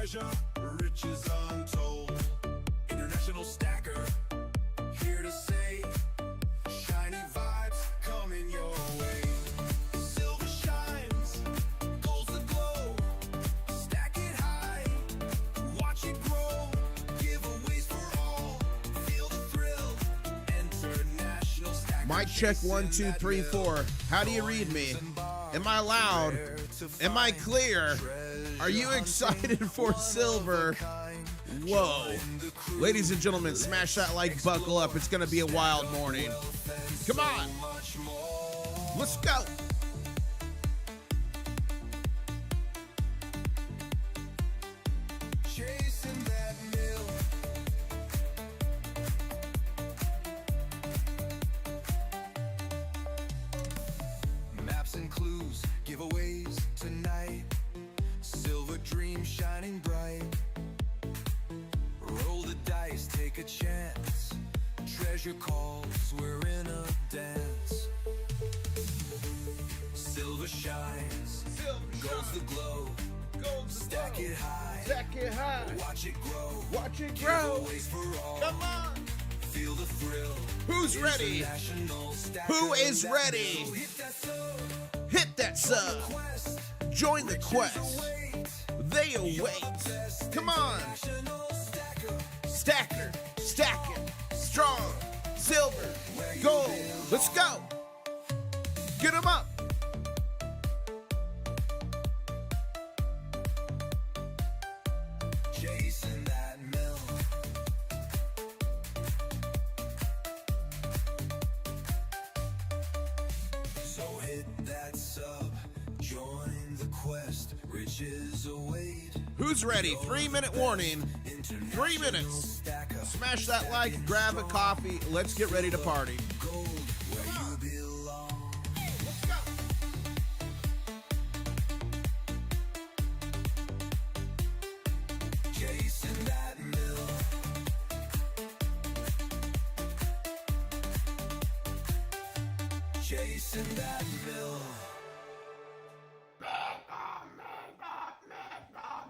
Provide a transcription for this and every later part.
treasure, riches untold. International stacker, here to say, shiny vibes coming your way. Silver shines, gold's the glow. Stack it high, watch it grow. Giveaways for all, feel the thrill. International stacker. Mic check 1 2 3 4. How do you read me? Am I loud? Am I clear? Are you excited for silver? Whoa. Ladies and gentlemen, smash that like, buckle up. It's going to be a wild morning. Come on. Let's go. Chasing that mill. Maps and clues, giveaways tonight. Silver dream shining bright. Roll the dice, take a chance. Treasure calls, we're in a dance. Silver shines, gold's the glow. Stack it high, Stack it high. watch it grow. Watch it grow. Giveaways for all. Come on. Feel the thrill. Who's ready? International stacker. Who is ready? So hit that sub. Hit that sub. Quest. Join the quest. They await. Come on. International stacker. Stacker, stacking, strong, silver, gold. Let's go. Get them up. Chasing that mill. So hit that sub. Join the quest. Riches await. Who's ready? 3-minute warning. 3 minutes. Smash that like, grab a coffee. Let's get ready to party. Gold where you belong. Let's go. Chasing that mill. Chasing that mill.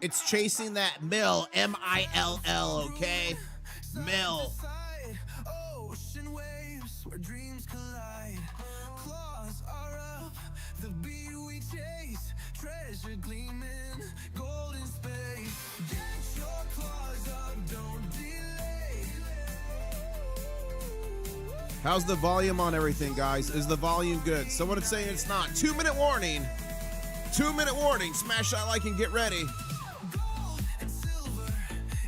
It's chasing that mill, M-I-L-L, okay? Mill. Ocean waves where dreams collide. Claws are up, the beat we chase. Treasure gleaming, golden space. Get your claws up, don't delay. How's the volume on everything, guys? Is the volume good? Someone is saying it's not. 2-minute warning. 2-minute warning. Smash that like and get ready. Gold and silver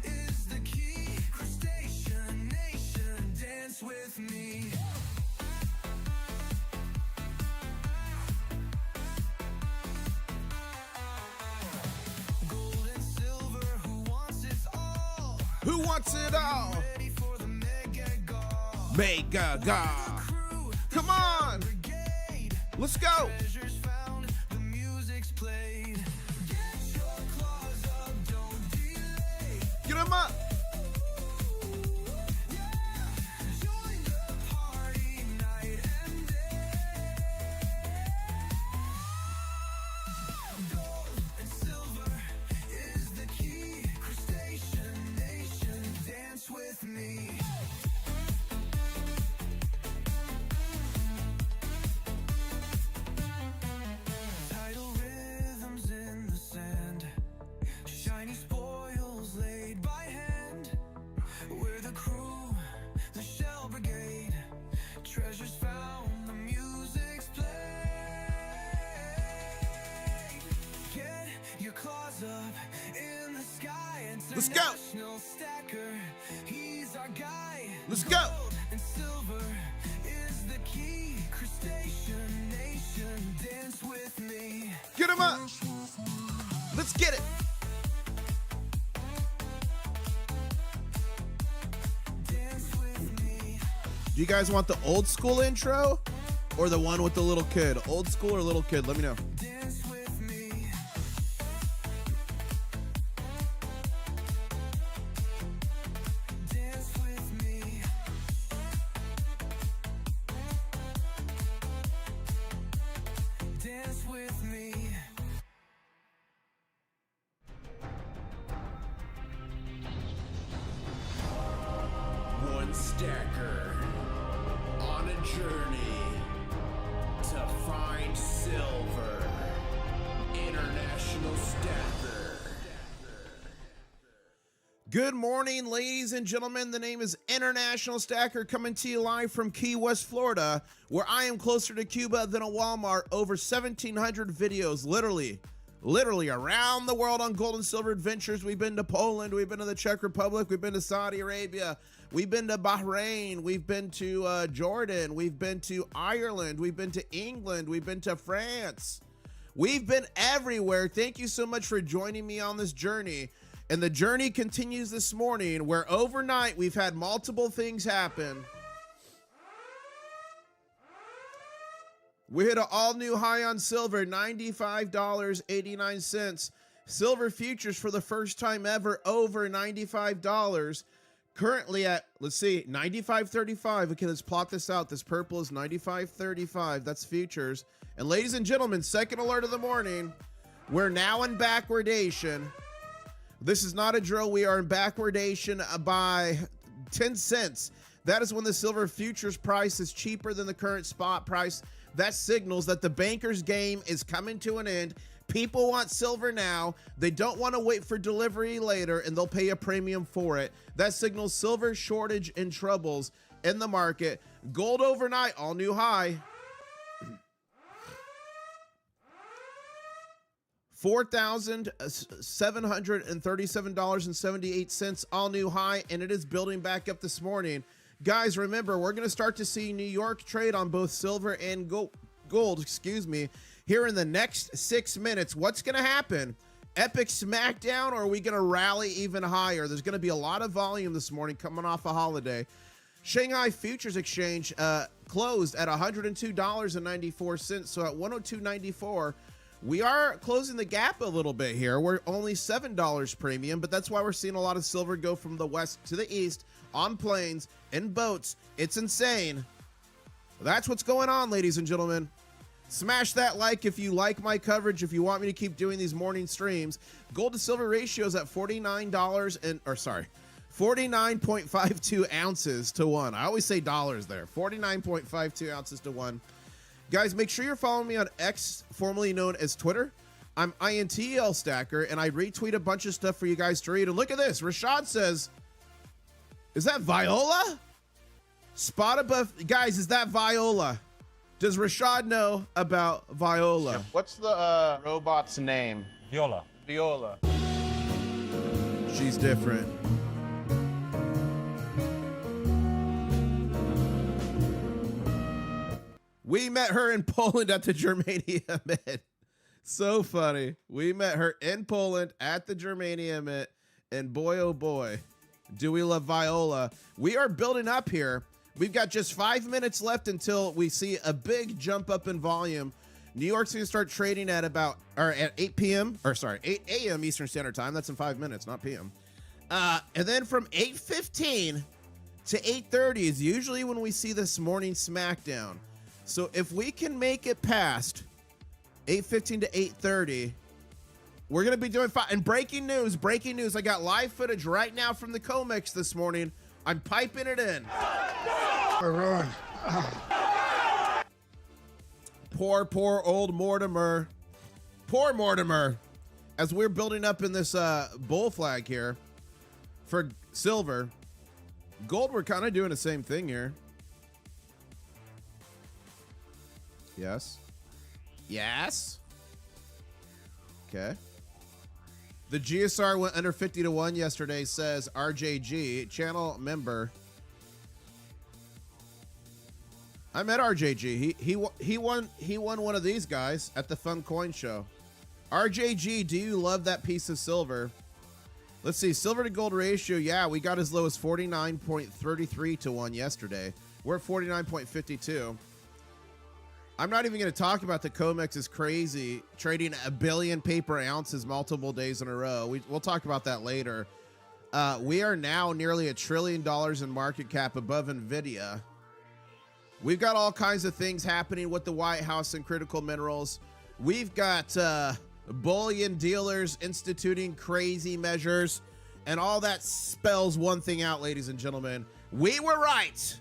is the key. Crustacean nation, dance with me. Gold and silver, who wants it all? Who wants it all? Ready for the mega gall. Mega God. Crew, Come on. brigade. Let's go. Treasures found, the music's played. Get your claws up, don't delay. Get them up. Join the party night and day. Gold and silver is the key. Crustacean nation, dance with me. Tidal rhythms in the sand. Shiny spoils laid by hand. We're the crew, the shell brigade. Treasures found, the music's played. Get your claws up in the sky. Let's go. International stacker, he's our guy. Let's go. Gold and silver is the key. Crustacean nation, dance with me. Get them up. Let's get it. Dance with me. Do you guys want the old school intro or the one with the little kid? Old school or little kid? Let me know. Dance with me. Dance with me. Dance with me. Stacker on a journey to find silver. International Stacker. Good morning, ladies and gentlemen. The name is International Stacker, coming to you live from Key West, Florida, where I am closer to Cuba than a Walmart. Over 1,700 videos, literally around the world on gold and silver adventures. We've been to Poland, we've been to the Czech Republic, we've been to Saudi Arabia, we've been to Bahrain, we've been to Jordan, we've been to Ireland, we've been to England, we've been to France. We've been everywhere. Thank you so much for joining me on this journey. And the journey continues this morning, where overnight we've had multiple things happen. We hit an all-new high on silver, $95.89. Silver futures for the first time ever over $95. Currently at, let's see, $95.35. Okay, let's plot this out. This purple is $95.35. That's futures. And ladies and gentlemen, second alert of the morning, we're now in backwardation. This is not a drill. We are in backwardation by 10 cents. That is when the silver futures price is cheaper than the current spot price. That signals that the banker's game is coming to an end. People want silver now. They don't want to wait for delivery later, and they'll pay a premium for it. That signals silver shortage and troubles in the market. Gold overnight, all new high. $4,737.78, all new high, and it is building back up this morning. Guys, remember, we're going to start to see New York trade on both silver and gold, here in the next 6 minutes. What's going to happen? Epic smackdown, or are we going to rally even higher? There's going to be a lot of volume this morning coming off a holiday. Shanghai Futures Exchange closed at $102.94, so at 102.94. We are closing the gap a little bit here. We're only $7 premium, but that's why we're seeing a lot of silver go from the west to the east on planes and boats. It's insane. That's what's going on, ladies and gentlemen. Smash that like if you like my coverage, if you want me to keep doing these morning streams. Gold to silver ratio is at 49.52 ounces to 1. I always say dollars there. 49.52 ounces to 1. Guys, make sure you're following me on X, formerly known as Twitter. I'm Intl-Stacker, and I retweet a bunch of stuff for you guys to read. And look at this. Rashad says, is that Viola? Spot above. Guys, is that Viola? Does Rashad know about Viola? What's the robot's name? Viola. Viola. She's different. We met her in Poland at the Germania Mint. So funny. We met her in Poland at the Germania Mint, and boy, oh boy, do we love Viola. We are building up here. We've got just 5 minutes left until we see a big jump up in volume. New York's going to start trading at at 8 p.m. or sorry, 8 a.m. Eastern Standard Time. That's in 5 minutes, not p.m. And then from 8:15 to 8:30 is usually when we see this morning smackdown. So if we can make it past 8:15 to 8:30, we're going to be doing fine. And breaking news. I got live footage right now from the COMEX this morning. I'm piping it in. Run. Poor old Mortimer. Poor Mortimer. As we're building up in this bull flag here for silver. Gold, we're kind of doing the same thing here. Yes. Okay. The GSR went under 50 to 1 yesterday, says RJG, channel member. I met RJG. He won one of these guys at the Fun Coin Show. RJG, do you love that piece of silver? Let's see, silver to gold ratio. Yeah, we got as low as 49.33 to 1 yesterday. We're at 49.52. I'm not even going to talk about the COMEX is crazy, trading 1 billion paper ounces multiple days in a row. We'll talk about that later. We are now nearly $1 trillion in market cap above NVIDIA. We've got all kinds of things happening with the White House and critical minerals. We've got bullion dealers instituting crazy measures, and all that spells one thing out, ladies and gentlemen. We were right.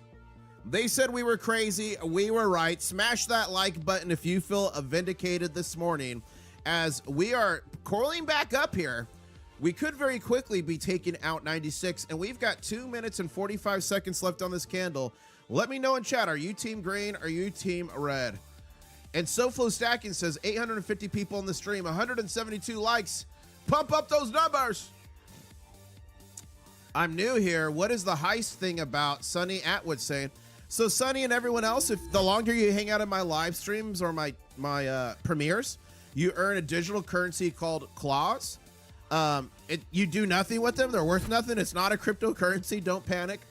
They said we were crazy. We were right. Smash that like button if you feel vindicated this morning, as we are coiling back up here. We could very quickly be taking out 96, and we've got 2 minutes and 45 seconds left on this candle. Let me know in chat. Are you team green? Are you team red? And SoFlo Stacking says 850 people in the stream, 172 likes. Pump up those numbers. I'm new here. What is the heist thing about? Sonny Atwood saying. So Sonny and everyone else, if the longer you hang out in my live streams or my premieres, you earn a digital currency called claws. You do nothing with them. They're worth nothing. It's not a cryptocurrency. Don't panic.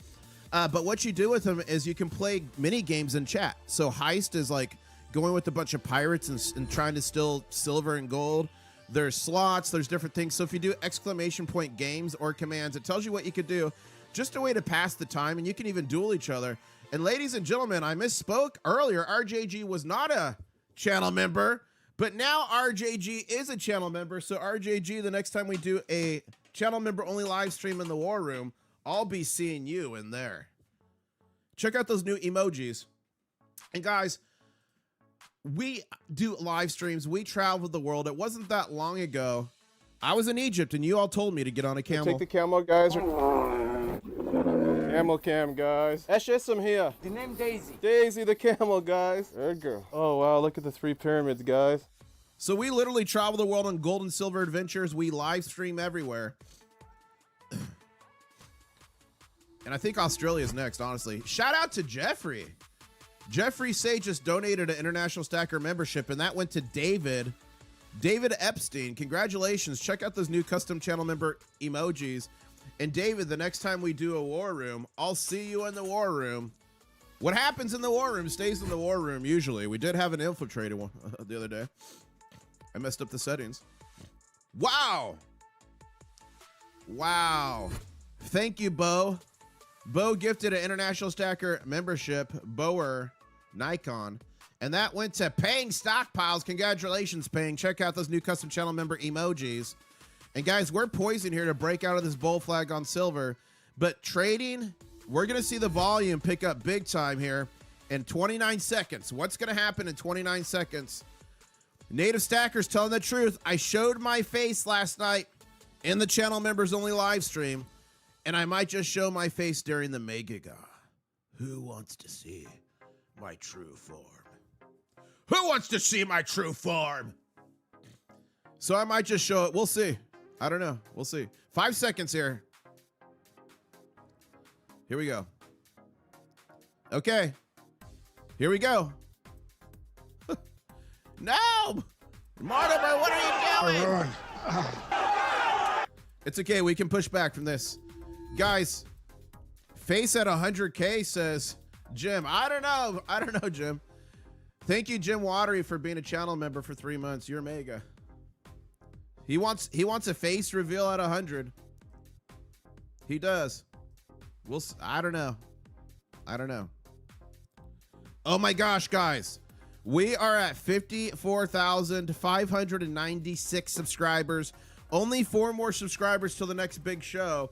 But what you do with them is you can play mini games in chat. So heist is like going with a bunch of pirates and trying to steal silver and gold. There's slots. There's different things. So if you do exclamation point games or commands, it tells you what you could do. Just a way to pass the time, and you can even duel each other. And ladies and gentlemen, I misspoke earlier. RJG was not a channel member, but now RJG is a channel member. So RJG, the next time we do a channel member only live stream in the war room, I'll be seeing you in there. Check out those new emojis. And guys, we do live streams. We travel the world. It wasn't that long ago. I was in Egypt and you all told me to get on a camel. Take the camel, guys. Camel cam, guys. Eshism here. The name Daisy. Daisy the camel, guys. There you go. Oh, wow. Look at the 3 pyramids, guys. So we literally travel the world on gold and silver adventures. We live stream everywhere. And I think Australia's next, honestly. Shout out to Jeffrey. Jeffrey Say just donated an International Stacker membership, and that went to David. David Epstein. Congratulations. Check out those new custom channel member emojis. And David, the next time we do a war room, I'll see you in the war room. What happens in the war room stays in the war room usually. We did have an infiltrator one the other day. I messed up the settings. Wow. Wow. Thank you, Bo. Bo gifted an International Stacker membership, Boer Nikon. And that went to Paying Stockpiles. Congratulations, Paying. Check out those new custom channel member emojis. And guys, we're poised here to break out of this bull flag on silver. But trading, we're going to see the volume pick up big time here in 29 seconds. What's going to happen in 29 seconds? Native Stackers telling the truth. I showed my face last night in the channel members only live stream. And I might just show my face during the Megaga. Who wants to see my true form? Who wants to see my true form? So I might just show it. We'll see. I don't know. We'll see. 5 seconds here. Here we go. Okay. Here we go. No! Mortimer, what are you doing? It's okay. We can push back from this. Guys, face at 100K says, Jim, I don't know. I don't know, Jim. Thank you, Jim Watery, for being a channel member for 3 months. You're mega. He wants a face reveal at 100. He does. I don't know. I don't know. Oh my gosh, guys. We are at 54,596 subscribers. Only 4 more subscribers till the next big show.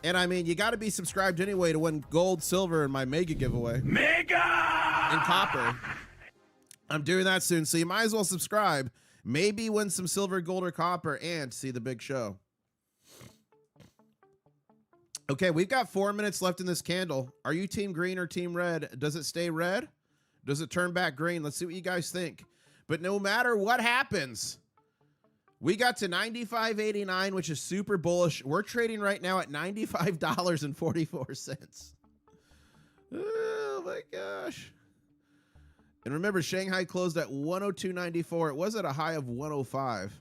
And I mean, you got to be subscribed anyway to win gold, silver, and my mega giveaway. Mega! And copper. I'm doing that soon, so you might as well subscribe. Maybe win some silver, gold, or copper, and see the big show. Okay, we've got 4 minutes left in this candle. Are you team green or team red? Does it stay red? Does it turn back green? Let's see what you guys think. But no matter what happens, we got to 95.89, which is super bullish. We're trading right now at $95.44. Oh my gosh. And remember, Shanghai closed at 102.94. It was at a high of 105.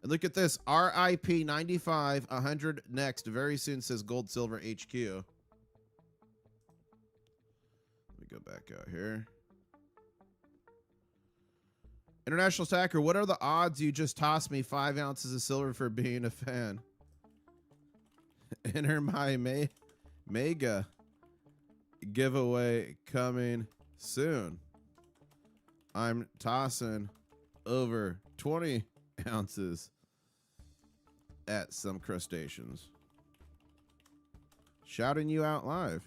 And look at this. RIP 95, 100 next. Very soon, says Gold Silver HQ. Let me go back out here. International Stacker, what are the odds you just tossed me 5 ounces of silver for being a fan? Enter my mega giveaway coming soon. I'm tossing over 20 ounces at some crustaceans. Shouting you out live.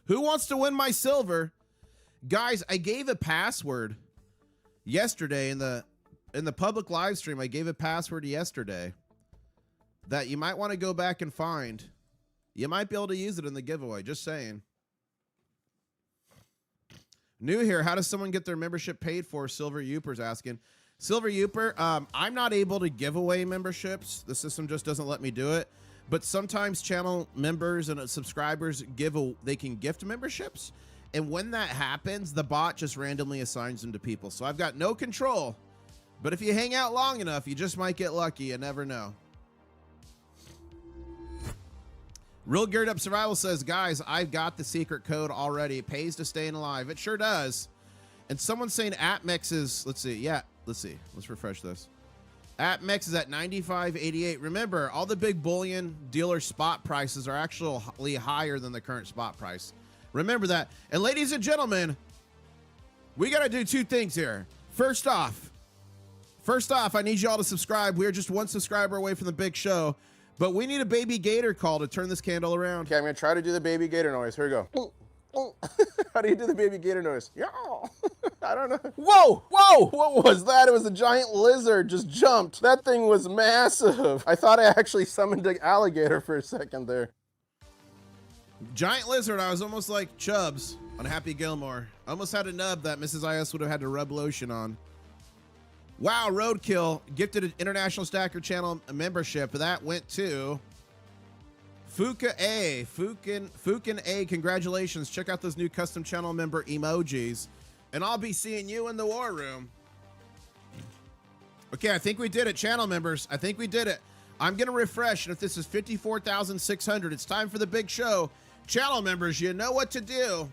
Who wants to win my silver? Guys, I gave a password yesterday in the public live stream. I gave a password yesterday that you might want to go back and find. You might be able to use it in the giveaway. Just saying. New here. How does someone get their membership paid for? Silver Youper's asking. Silver Youper, I'm not able to give away memberships. The system just doesn't let me do it. But sometimes channel members and subscribers they can gift memberships. And when that happens, the bot just randomly assigns them to people. So I've got no control. But if you hang out long enough, you just might get lucky. You never know. Real Geared Up Survival says, guys, I've got the secret code already. It pays to stay alive. It sure does. And someone's saying AppMex is, let's see. Yeah, let's see. Let's refresh this. AppMex is at 95.88. Remember, all the big bullion dealer spot prices are actually higher than the current spot price. Remember that. And ladies and gentlemen, we got to do two things here. First off, I need you all to subscribe. We're just one subscriber away from the big show. But we need a baby gator call to turn this candle around. Okay, I'm gonna try to do the baby gator noise. Here we go. How do you do the baby gator noise? Yeah. I don't know. Whoa, whoa, what was that? It was a giant lizard just jumped. That thing was massive. I thought I actually summoned an alligator for a second there. Giant lizard, I was almost like Chubbs on Happy Gilmore. I almost had a nub that Mrs. IS would have had to rub lotion on. Wow, Roadkill gifted an International Stacker channel membership. That went to Fuka A. Fukin A, congratulations. Check out those new custom channel member emojis. And I'll be seeing you in the war room. Okay, I think we did it, channel members. I think we did it. I'm going to refresh, and if this is 54,600, it's time for the big show. Channel members, you know what to do.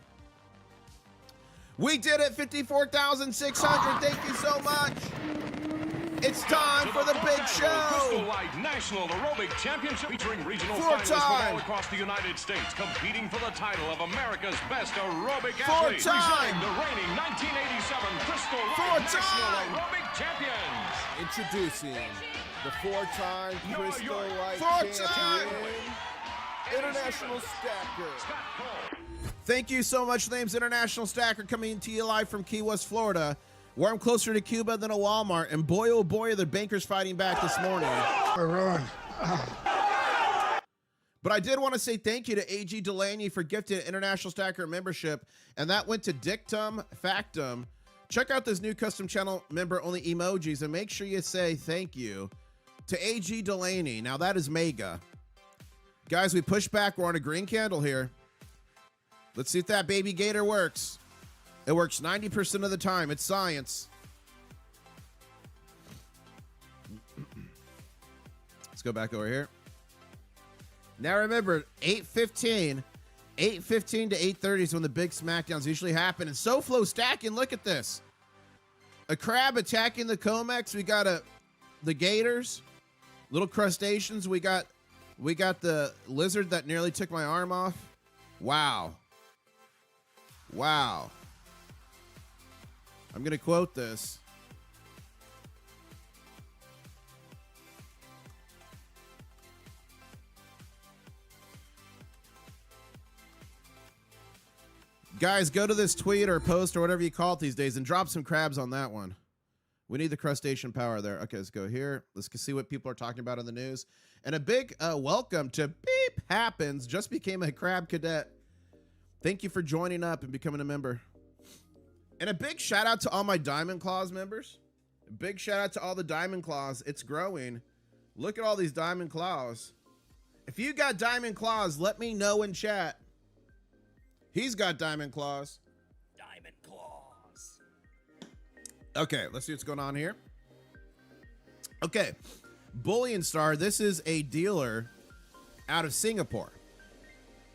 We did it, 54,600. Thank you so much. It's time for the big show. Crystal Light National Aerobic Championship featuring regional finalists from all across the United States competing for the title of America's best aerobic athlete. Presenting the reigning 1987 Crystal Light National Aerobic Champions. Introducing the four-time Crystal Light Four-time International Stacker. Thank you so much. Name's International Stacker coming to you live from Key West, Florida, where I'm closer to Cuba than a Walmart. And boy, oh boy, are the bankers fighting back this morning. Run. But I did want to say thank you to AG Delaney for gifting International Stacker membership. And that went to Dictum Factum. Check out this new custom channel member only emojis and make sure you say thank you to AG Delaney. Now that is mega. Guys, we push back. We're on a green candle here. Let's see if that baby gator works. It works 90% of the time. It's science. Let's go back over here. Now remember, 8:15 to 8:30 is when the big smackdowns usually happen. And SoFlo stacking, look at this. A crab attacking the COMEX. We got the gators, little crustaceans. We got the lizard that nearly took my arm off. Wow. Wow. I'm going to quote this. Guys, go to this tweet or post or whatever you call it these days and drop some crabs on that one. We need the crustacean power there. Okay, let's go here. Let's see what people are talking about in the news. And a big welcome to Beep Happens. Just became a crab cadet. Thank you for joining up and becoming a member. And a big shout out to all my Diamond Claws members. A big shout out to all the Diamond Claws. It's growing. Look at all these Diamond Claws. If you got Diamond Claws, let me know in chat. He's got Diamond Claws. Diamond Claws. Okay, let's see what's going on here. Okay, Bullion Star. This is a dealer out of Singapore.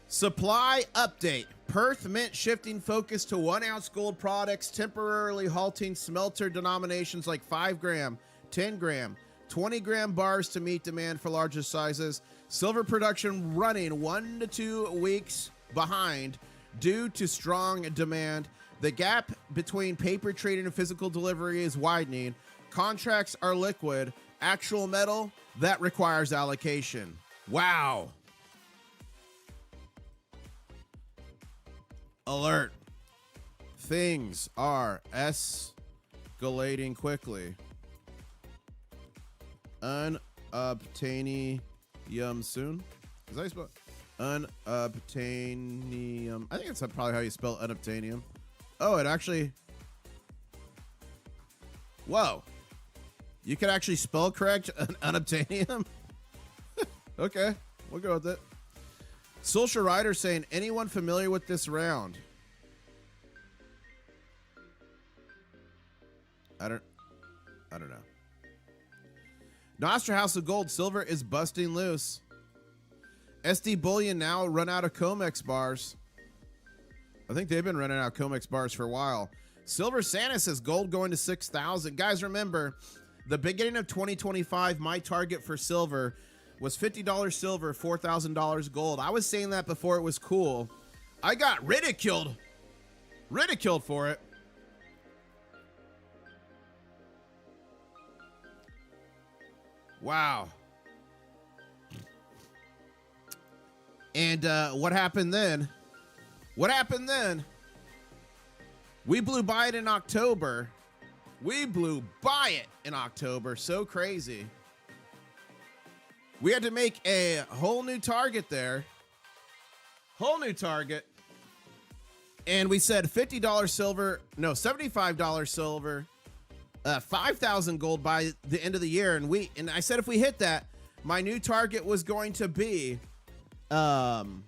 Supply update. Perth Mint shifting focus to 1 ounce gold products, temporarily halting smelter denominations like 5 gram, 10 gram, 20 gram bars to meet demand for larger sizes. Silver production running 1 to 2 weeks behind due to strong demand. The gap between paper trading and physical delivery is widening. Contracts are liquid. actual metal, that requires allocation. Wow. Alert. Things are escalating quickly. Unobtainium soon. Is that how you spell it? Unobtainium. I think that's probably how you spell unobtainium. Oh, it actually. Whoa. You could actually spell correct unobtainium? Okay, we'll go with it. Social Writer saying, anyone familiar with this round? I don't know. Nostra House of Gold, silver is busting loose. SD Bullion now run out of COMEX bars. I think they've been running out of COMEX bars for a while. Silver Santa says gold going to 6,000. Guys, remember, the beginning of 2025, my target for silver was $50 silver, $4,000 gold. I was saying that before it was cool. I got ridiculed for it. Wow. And what happened then? We blew by it in October. So crazy. We had to make a whole new target there. And we said $50 silver, no, $75 silver, 5,000 gold by the end of the year. And I said if we hit that, my new target was going to be $100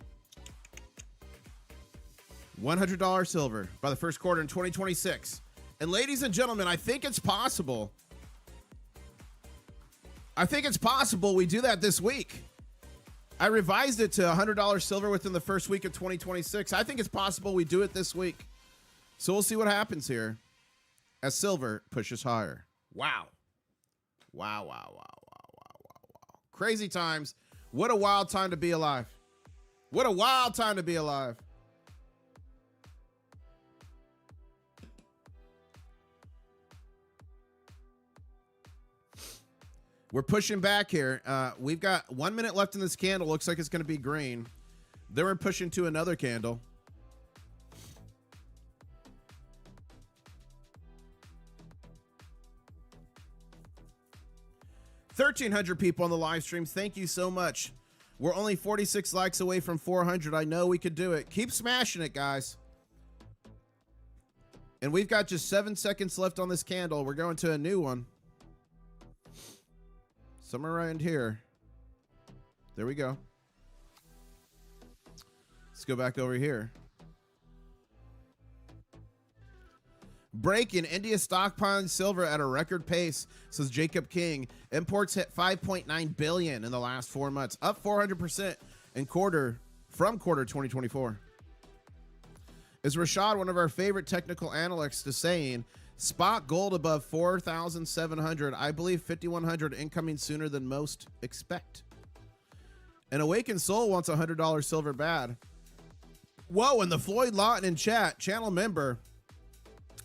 silver by the first quarter in 2026. And ladies and gentlemen, I think it's possible. We do that this week. I revised it to $100 silver within the first week of 2026. I think it's possible we do it this week. So we'll see what happens here as silver pushes higher. Wow. Crazy times. What a wild time to be alive. We're pushing back here. We've got 1 minute left in this candle. Looks like it's going to be green. Then we're pushing to another candle. $1,300 people on the live stream. Thank you so much. We're only 46 likes away from 400. I know we could do it. Keep smashing it, guys. And we've got just 7 seconds left on this candle. We're going to a new one. Somewhere around here. There we go. Let's go back over here. Breaking, India stockpiling silver at a record pace, says Jacob King. Imports hit 5.9 billion in the last 4 months, up 400% from quarter 2024. Is Rashad, one of our favorite technical analysts, is saying spot gold above 4,700. I believe 5,100 incoming sooner than most expect. An awakened soul wants $100 silver bad. Whoa, and the Floyd Lawton in chat, channel member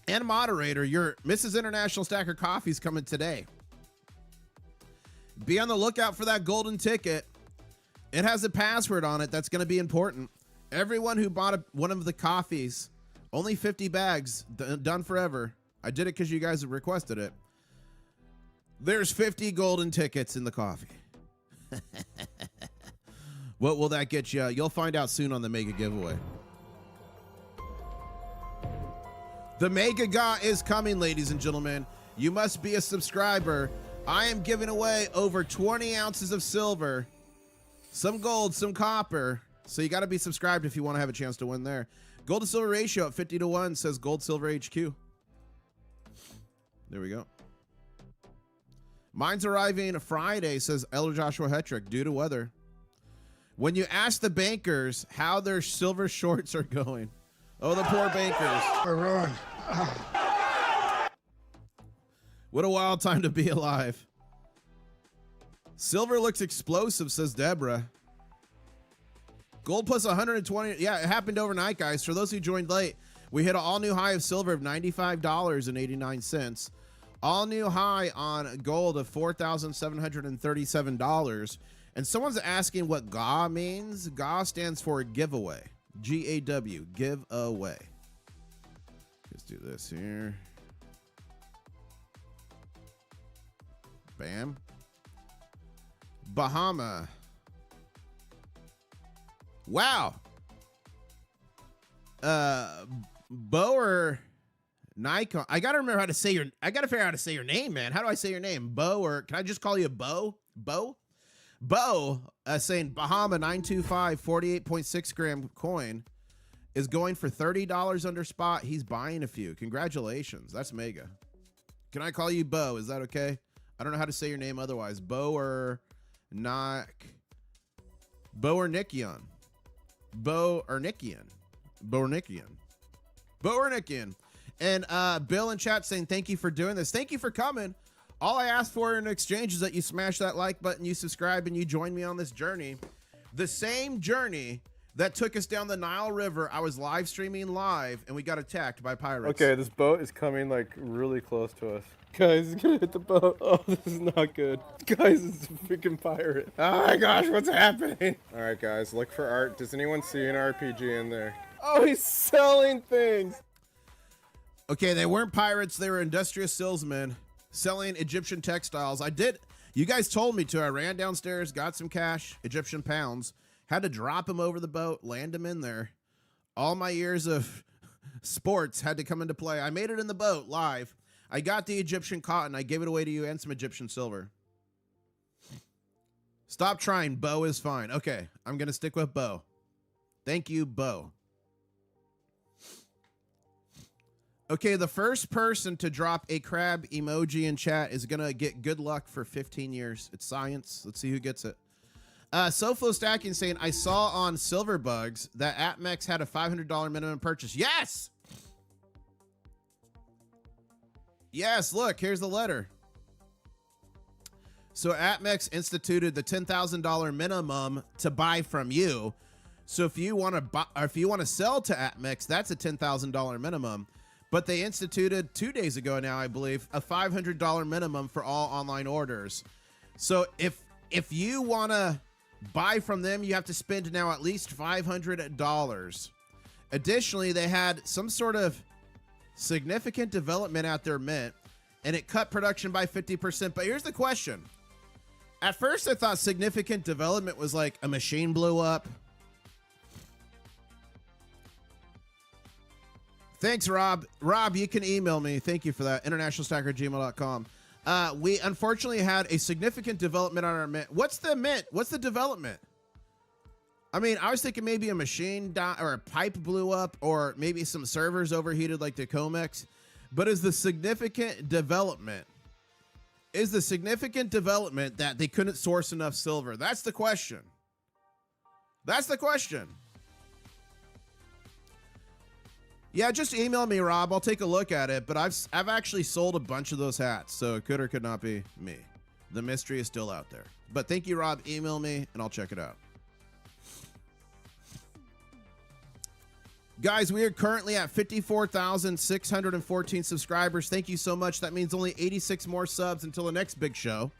and moderator, your Mrs. International Stacker coffee's coming today. Be on the lookout for that golden ticket. It has a password on it that's going to be important. Everyone who bought one of the coffees, only 50 bags, done forever. I did it because you guys requested it. There's 50 golden tickets in the coffee. What will that get you? You'll find out soon on the mega giveaway. The mega ga is coming, ladies and gentlemen. You must be a subscriber. I am giving away over 20 ounces of silver, some gold, some copper. So you got to be subscribed if you want to have a chance to win there. Gold to silver ratio at 50-1, says Gold Silver HQ. There we go. Mine's arriving Friday, says Elder Joshua Hetrick, due to weather. When you ask the bankers how their silver shorts are going. Oh, the poor bankers. We're ruined. What a wild time to be alive. Silver looks explosive, says Deborah. Gold plus 120. Yeah, it happened overnight, guys. For those who joined late, we hit an all-new high of silver of $95.89. All new high on gold of $4,737. And someone's asking what GAW means. GAW stands for giveaway. G-A-W, give away. Let's do this here. Bam. Bahama. Wow. Boer Nikon. I gotta remember how to say I gotta figure out how to say your name, man. How do I say your name? Bo, or can I just call you Bo? Bo? Bo, saying Bahama 925 48.6 gram coin is going for $30 under spot. He's buying a few. Congratulations. That's mega. Can I call you Bo? Is that okay? I don't know how to say your name otherwise. Bo or Nikian. Bo or Nikian. And Bill in chat saying thank you for doing this. Thank you for coming. All I ask for in exchange is that you smash that like button, you subscribe, and you join me on this journey. The same journey that took us down the Nile River. I was live streaming live, and we got attacked by pirates. Okay, this boat is coming like really close to us. Guys, it's gonna hit the boat. Oh, this is not good. Guys, it's a freaking pirate. Oh my gosh, what's happening? All right, guys, look for art. Does anyone see an RPG in there? Oh, he's selling things. Okay, they weren't pirates. They were industrious salesmen selling Egyptian textiles. You guys told me to. I ran downstairs, got some cash, Egyptian pounds, had to drop them over the boat, land them in there. All my years of sports had to come into play. I made it in the boat live. I got the Egyptian cotton. I gave it away to you and some Egyptian silver. Stop trying. Bo is fine. Okay, I'm going to stick with Bo. Thank you, Bo. Okay, the first person to drop a crab emoji in chat is going to get good luck for 15 years. It's science. Let's see who gets it. SoFlo Stacking saying, I saw on Silverbugs that APMEX had a $500 minimum purchase. Yes! Yes, look, here's the letter. So APMEX instituted the $10,000 minimum to buy from you. So if you want to buy, or if you want to sell to APMEX, that's a $10,000 minimum. But they instituted 2 days ago now, I believe, a $500 minimum for all online orders. So if you want to buy from them, you have to spend now at least $500. Additionally, they had some sort of significant development at their mint, and it cut production by 50%. But here's the question. At first, I thought significant development was like a machine blew up. Thanks, Rob. Rob, you can email me. Thank you for that. internationalstacker@gmail.com. We unfortunately had a significant development on our mint. What's the mint? What's the development? I mean, I was thinking maybe a machine or a pipe blew up, or maybe some servers overheated like the COMEX. But is the significant development that they couldn't source enough silver? That's the question. That's the question. Yeah, just email me, Rob. I'll take a look at it. But I've actually sold a bunch of those hats, so it could or could not be me. The mystery is still out there. But thank you, Rob. Email me, and I'll check it out. Guys, we are currently at 54,614 subscribers. Thank you so much. That means only 86 more subs until the next big show.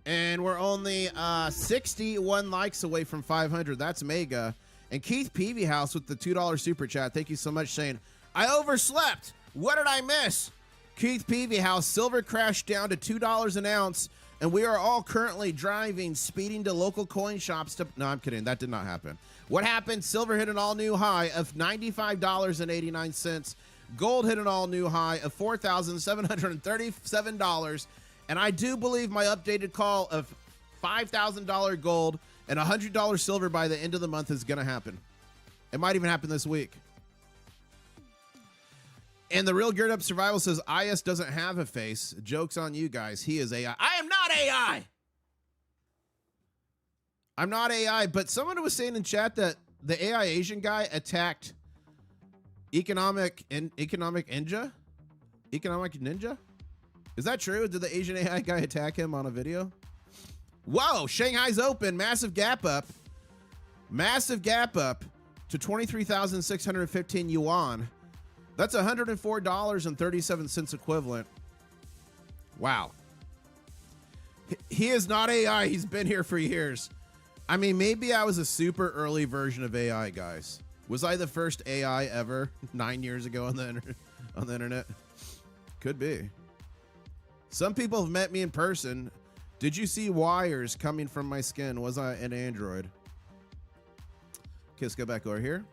And we're only 61 likes away from 500. That's mega. And Keith Peavyhouse with the $2 super chat. Thank you so much, saying, I overslept. What did I miss? Keith Peavyhouse, silver crashed down to $2 an ounce. And we are all currently speeding to local coin shops to... No, I'm kidding. That did not happen. What happened? Silver hit an all-new high of $95.89. Gold hit an all-new high of $4,737. And I do believe my updated call of $5,000 gold and $100 silver by the end of the month is going to happen. It might even happen this week. And the Real Geared Up Survival says, IS doesn't have a face. Joke's on you guys. He is AI. I am not AI. I'm not AI, but someone was saying in chat that the AI Asian guy attacked Economic Ninja? Is that true? Did the Asian AI guy attack him on a video? Whoa, Shanghai's open. Massive gap up. Massive gap up to 23,615 yuan. That's $104.37 equivalent. Wow. He is not AI. He's been here for years. I mean, maybe I was a super early version of AI, guys. Was I the first AI ever 9 years ago on the internet? Could be. Some people have met me in person. Did you see wires coming from my skin? Was I an android? Okay, let's go back over here.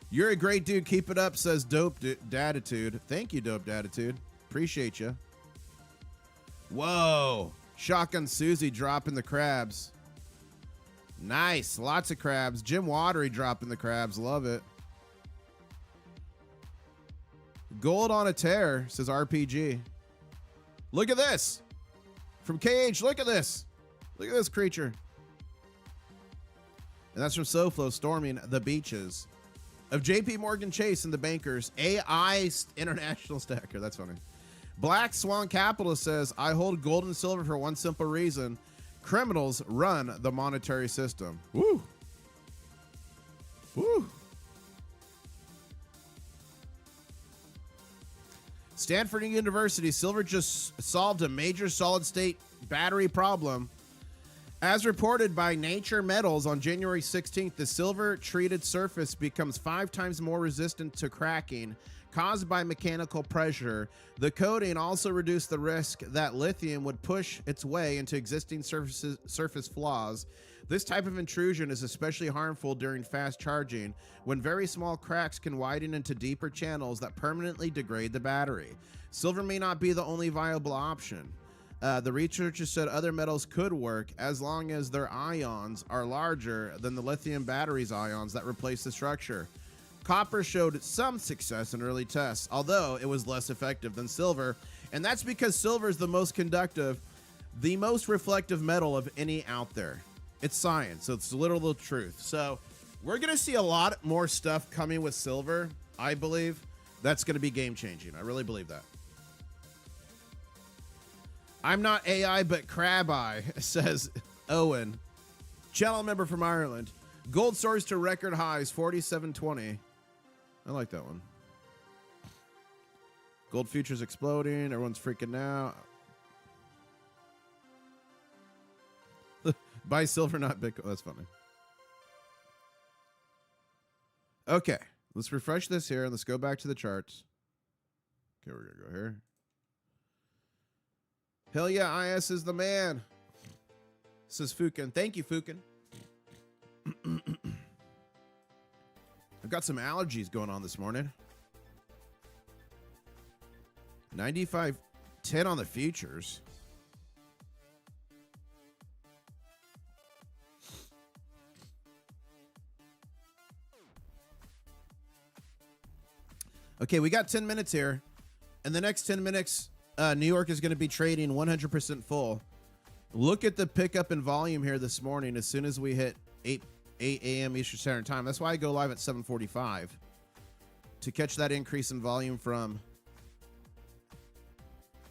You're a great dude. Keep it up, says Dope Datitude. Thank you, Dope Datitude. Appreciate you. Whoa. Shotgun Susie dropping the crabs. Nice. Lots of crabs. Jim Watery dropping the crabs. Love it. Gold on a tear, says RPG. Look at this. From KH, look at this. Look at this creature. And that's from SoFlo storming the beaches of JP Morgan Chase and the bankers. AI International Stacker. That's funny. Black Swan Capitalist says, I hold gold and silver for one simple reason. Criminals run the monetary system. Woo. Woo. Stanford University, silver just solved a major solid state battery problem. As reported by Nature Metals on January 16th, the silver treated surface becomes 5 times more resistant to cracking caused by mechanical pressure. The coating also reduced the risk that lithium would push its way into existing surface flaws. This type of intrusion is especially harmful during fast charging, when very small cracks can widen into deeper channels that permanently degrade the battery. Silver may not be the only viable option. The researchers said other metals could work as long as their ions are larger than the lithium battery's ions that replace the structure. Copper showed some success in early tests, although it was less effective than silver, and that's because silver is the most conductive, the most reflective metal of any out there. It's science, so it's literal truth. So we're going to see a lot more stuff coming with silver, I believe. That's going to be game-changing. I really believe that. I'm not AI, but crab eye, says Owen. Channel member from Ireland. Gold soars to record highs, 47.20. I like that one. Gold futures exploding. Everyone's freaking out. Buy silver, not Bitcoin. That's funny. Okay. Let's refresh this here and let's go back to the charts. Okay, we're going to go here. Hell yeah, IS is the man, says Fukin. Thank you, Fukin. I've got some allergies going on this morning. 95.10 on the futures. Okay, we got 10 minutes here. In the next 10 minutes, New York is going to be trading 100% full. Look at the pickup in volume here this morning as soon as we hit 8 a.m. Eastern Standard Time. That's why I go live at 7:45 to catch that increase in volume from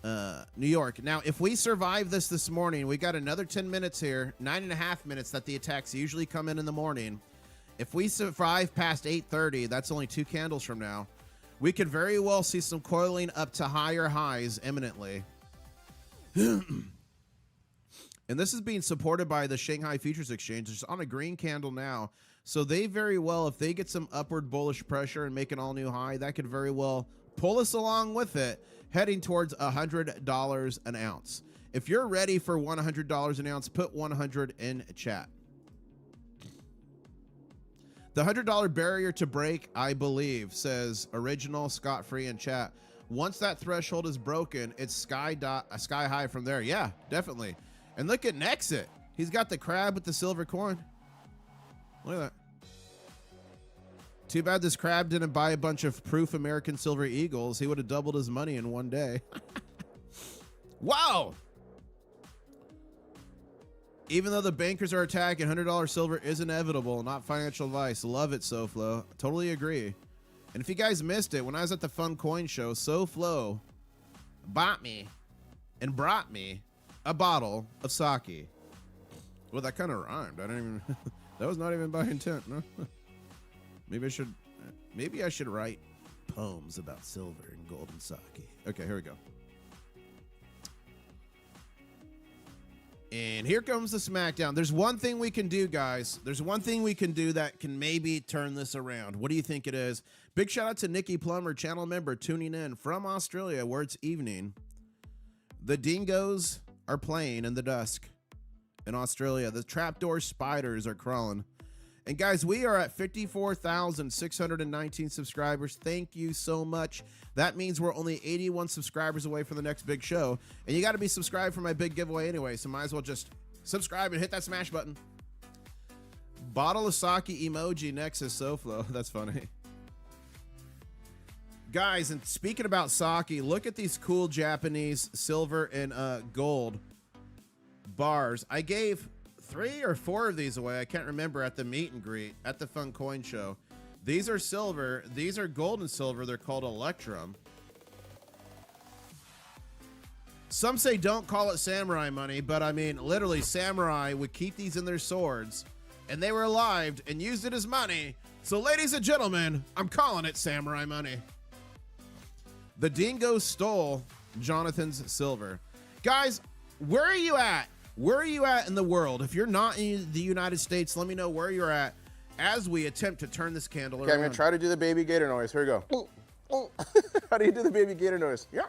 New York. Now, if we survive this morning, we got another 10 minutes here, 9.5 minutes that the attacks usually come in the morning. If we survive past 8:30, that's only 2 candles from now. We could very well see some coiling up to higher highs imminently. And this is being supported by the Shanghai Futures Exchange. It's on a green candle now. So they very well, if they get some upward bullish pressure and make an all-new high, that could very well pull us along with it, heading towards $100 an ounce. If you're ready for $100 an ounce, put 100 in chat. The $100 barrier to break, I believe, says Original Scot-Free in chat. Once that threshold is broken, it's sky high from there. Yeah, definitely. And look at Nexit. He's got the crab with the silver coin. Look at that. Too bad this crab didn't buy a bunch of proof American silver eagles. He would have doubled his money in one day. Wow. Even though the bankers are attacking, $100 silver is inevitable, not financial advice. Love it, SoFlo. Totally agree. And if you guys missed it, when I was at the Fun Coin Show, SoFlo bought me and brought me a bottle of sake. Well, that kind of rhymed. I didn't even. That was not even by intent. No. Maybe I should write poems about silver and gold and sake. Okay, here we go. And here comes the SmackDown. There's one thing we can do, guys. There's one thing we can do that can maybe turn this around. What do you think it is? Big shout out to Nikki Plummer, channel member, tuning in from Australia where it's evening. The dingoes are playing in the dusk in Australia. The trapdoor spiders are crawling. And guys, we are at 54,619 subscribers. Thank you so much. That means we're only 81 subscribers away from the next big show. And you got to be subscribed for my big giveaway anyway, so might as well just subscribe and hit that smash button. Bottle of sake emoji next is SoFlo. That's funny. Guys, and speaking about sake, look at these cool Japanese silver and gold bars. I gave 3 or 4 of these away. I can't remember at the meet and greet at the Fun Coin Show. These are silver. These are gold and silver. They're called Electrum. Some say don't call it samurai money, but I mean, literally, samurai would keep these in their swords, and they were alive and used it as money. So, ladies and gentlemen, I'm calling it samurai money. The dingo stole Jonathan's silver. Guys, where are you at? Where are you at in the world? If you're not in the United States, let me know where you're at as we attempt to turn this candle around. Okay, I'm going to try to do the baby gator noise. Here we go. How do you do the baby gator noise? Yeah.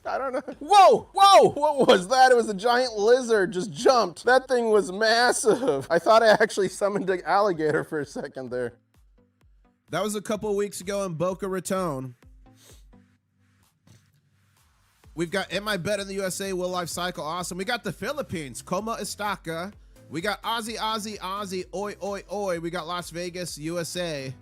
I don't know. Whoa! Whoa! What was that? It was a giant lizard just jumped. That thing was massive. I thought I actually summoned an alligator for a second there. That was a couple of weeks ago in Boca Raton. We've got In My Bed in the USA, Will Life Cycle, awesome. We got the Philippines, COMEX. We got Aussie, oi, oi, oi. We got Las Vegas, USA.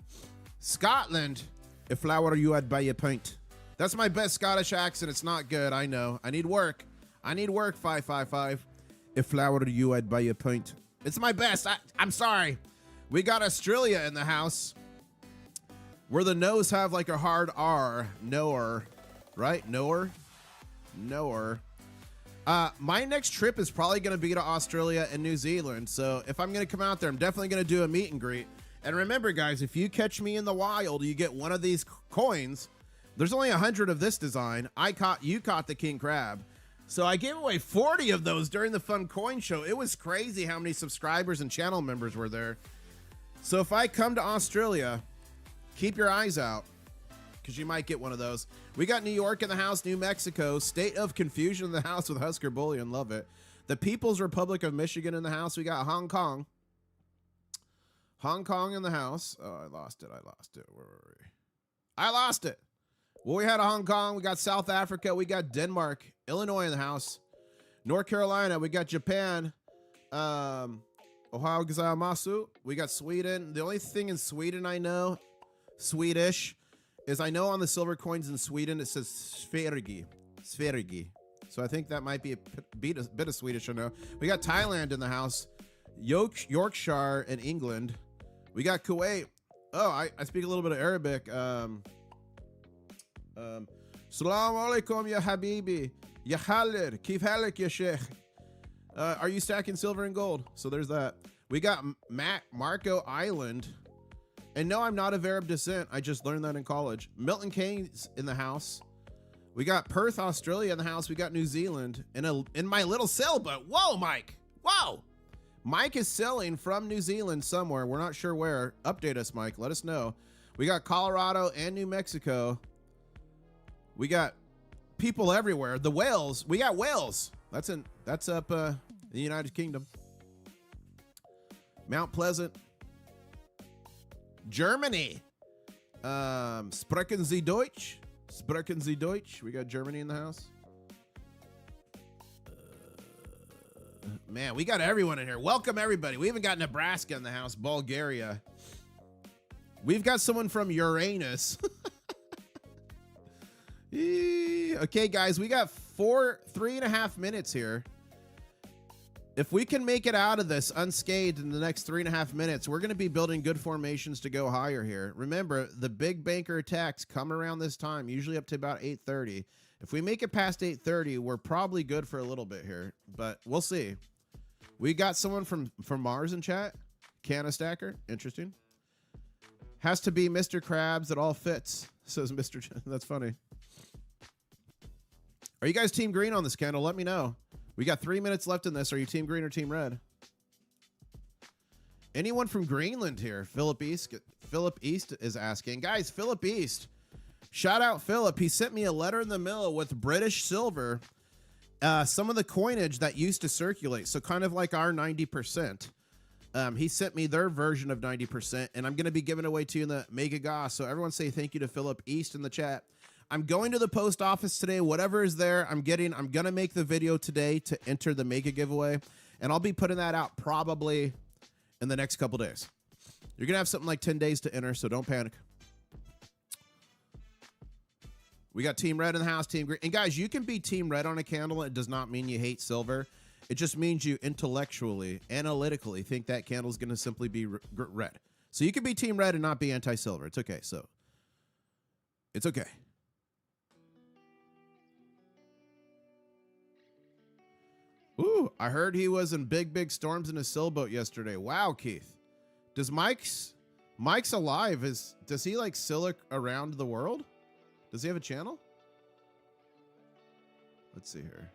Scotland, if flower you I'd buy you a pint. That's my best Scottish accent. It's not good, I know. I need work. 555. If flower you I'd buy you a pint. It's my best. I'm sorry. We got Australia in the house, where the no's have like a hard R. Knower, right? Knower. My next trip is probably going to be to Australia and New Zealand. So if I'm going to come out there, I'm definitely going to do a meet and greet. And remember, guys, if you catch me in the wild, you get one of these coins. There's only 100 of this design. You caught the king crab. So I gave away 40 of those during the Fun Coin Show. It was crazy how many subscribers and channel members were there. So if I come to Australia, keep your eyes out, because you might get one of those. We got New York in the house, New Mexico, State of Confusion in the house with Husker Bullion, love it. The People's Republic of Michigan in the house. We got Hong Kong. Hong Kong in the house. Oh, I lost it. Where were we? I lost it. Well, we had Hong Kong. We got South Africa. We got Denmark. Illinois in the house. North Carolina. We got Japan. Ohio gozaimasu. We got Sweden. The only thing in Sweden I know, Swedish, is I know on the silver coins in Sweden it says Sverige. So I think that might be a bit of Swedish, I know. We got Thailand in the house, Yorkshire and England. We got Kuwait. Oh, I speak a little bit of Arabic. Salam alaikum ya habibi, ya Khalid, kif halik ya sheikh. Are you stacking silver and gold? So there's that. We got Marco Island. And no, I'm not of Arab descent. I just learned that in college. Milton Keynes in the house. We got Perth, Australia in the house. We got New Zealand in my little sailboat. Whoa, Mike. Whoa. Mike is sailing from New Zealand somewhere. We're not sure where. Update us, Mike. Let us know. We got Colorado and New Mexico. We got people everywhere. The Wales. We got Wales. That's up in the United Kingdom. Mount Pleasant. Germany. Sprechen Sie Deutsch? Sprechen Sie Deutsch? We got Germany in the house. Man, we got everyone in here. Welcome, everybody. We even got Nebraska in the house. Bulgaria. We've got someone from Uranus. Okay, guys, we got 3.5 minutes here. If we can make it out of this unscathed in the next 3.5 minutes, we're going to be building good formations to go higher here. Remember, the big banker attacks come around this time, usually up to about 8:30. If we make it past 8:30, we're probably good for a little bit here, but we'll see. We got someone from Mars in chat. Intl-Stacker. Interesting. Has to be Mr. Krabs. It all fits, says Mr. That's funny. Are you guys team green on this candle? Let me know. We got 3 minutes left in this. Are you team green or team red? Anyone from Greenland here? Philip East is asking. Guys, Philip East. Shout out Philip. He sent me a letter in the mail with British silver. Some of the coinage that used to circulate. So kind of like our 90%. He sent me their version of 90%. And I'm going to be giving away to you in the Mega Goss. So everyone say thank you to Philip East in the chat. I'm going to the post office today. Whatever is there, I'm going to make the video today to enter the Mega giveaway. And I'll be putting that out probably in the next couple days. You're going to have something like 10 days to enter, so don't panic. We got Team Red in the house, Team Green. And guys, you can be Team Red on a candle. It does not mean you hate silver. It just means you intellectually, analytically think that candle is going to simply be red. So you can be Team Red and not be anti-silver. It's okay. So it's okay. Ooh, I heard he was in big storms in a sailboat yesterday. Wow, Keith. Does Mike's alive? Does he like sail around the world? Does he have a channel? Let's see here.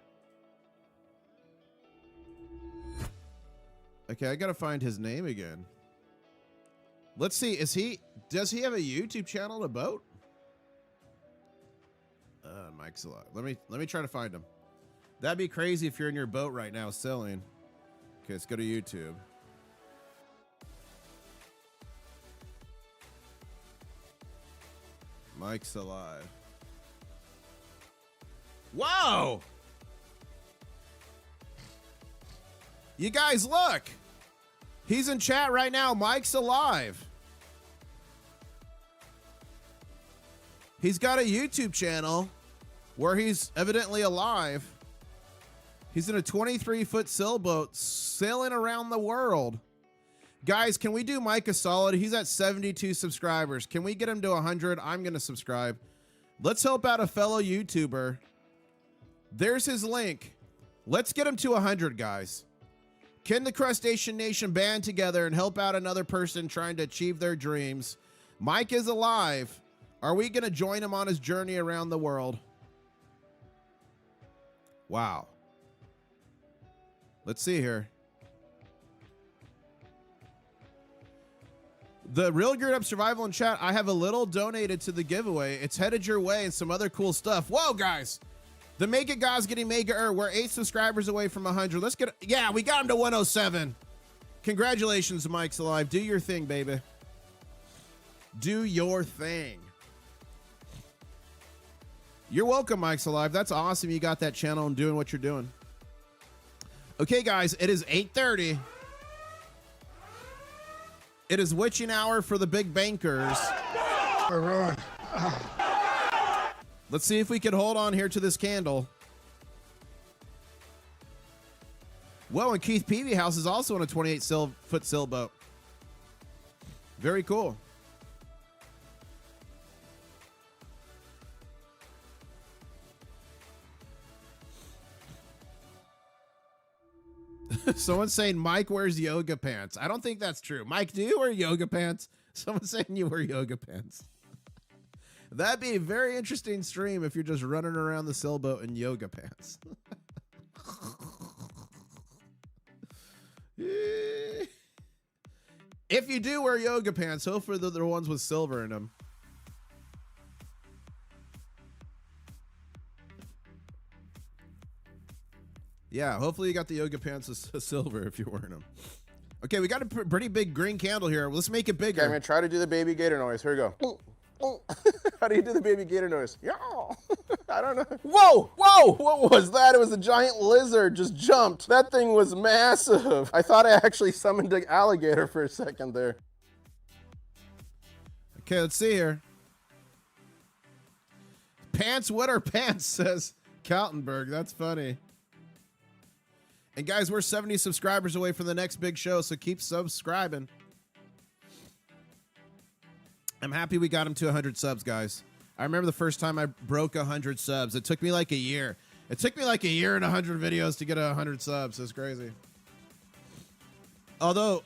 Okay, I gotta find his name again. Let's see. Does he have a YouTube channel to boat? Mike's alive. Let me try to find him. That'd be crazy if you're in your boat right now sailing. Okay, let's go to YouTube. Mike's alive. Whoa! You guys, look. He's in chat right now. Mike's alive. He's got a YouTube channel where he's evidently alive. He's in a 23-foot sailboat sailing around the world. Guys, can we do Mike a solid? He's at 72 subscribers. Can we get him to 100? I'm going to subscribe. Let's help out a fellow YouTuber. There's his link. Let's get him to 100, guys. Can the Crustacean Nation band together and help out another person trying to achieve their dreams? Mike is alive. Are we going to join him on his journey around the world? Wow. Let's see here. The Real Geared Up Survival in chat, I have a little donated to the giveaway. It's headed your way and some other cool stuff. Whoa, guys. The Mega God's getting mega. We're 8 subscribers away from 100. Let's get, yeah, we got him to 107. Congratulations, Mike's alive. Do your thing, baby. Do your thing. You're welcome, Mike's alive. That's awesome. You got that channel and doing what you're doing. Okay, guys, it is 8:30. It is witching hour for the big bankers. Run. Let's see if we can hold on here to this candle. Well, and Keith Peavy House is also on a 28-foot sailboat. Very cool. Someone's saying Mike wears yoga pants. I don't think that's true. Mike, do you wear yoga pants? Someone's saying you wear yoga pants. That'd be a very interesting stream if you're just running around the sailboat in yoga pants. If you do wear yoga pants, hopefully they're the ones with silver in them. Yeah, hopefully you got the yoga pants with silver if you're wearing them. Okay, we got a pretty big green candle here. Let's make it bigger. Okay, I'm going to try to do the baby gator noise. Here we go. How do you do the baby gator noise? Yeah. I don't know. Whoa! Whoa! What was that? It was a giant lizard just jumped. That thing was massive. I thought I actually summoned an alligator for a second there. Okay, let's see here. Pants, what are pants, says Kaltenberg. That's funny. And guys, we're 70 subscribers away from the next big show, so keep subscribing. I'm happy we got him to 100 subs, guys. I remember the first time I broke 100 subs. It took me like a year. It took me like a year and 100 videos to get 100 subs. It's crazy. Although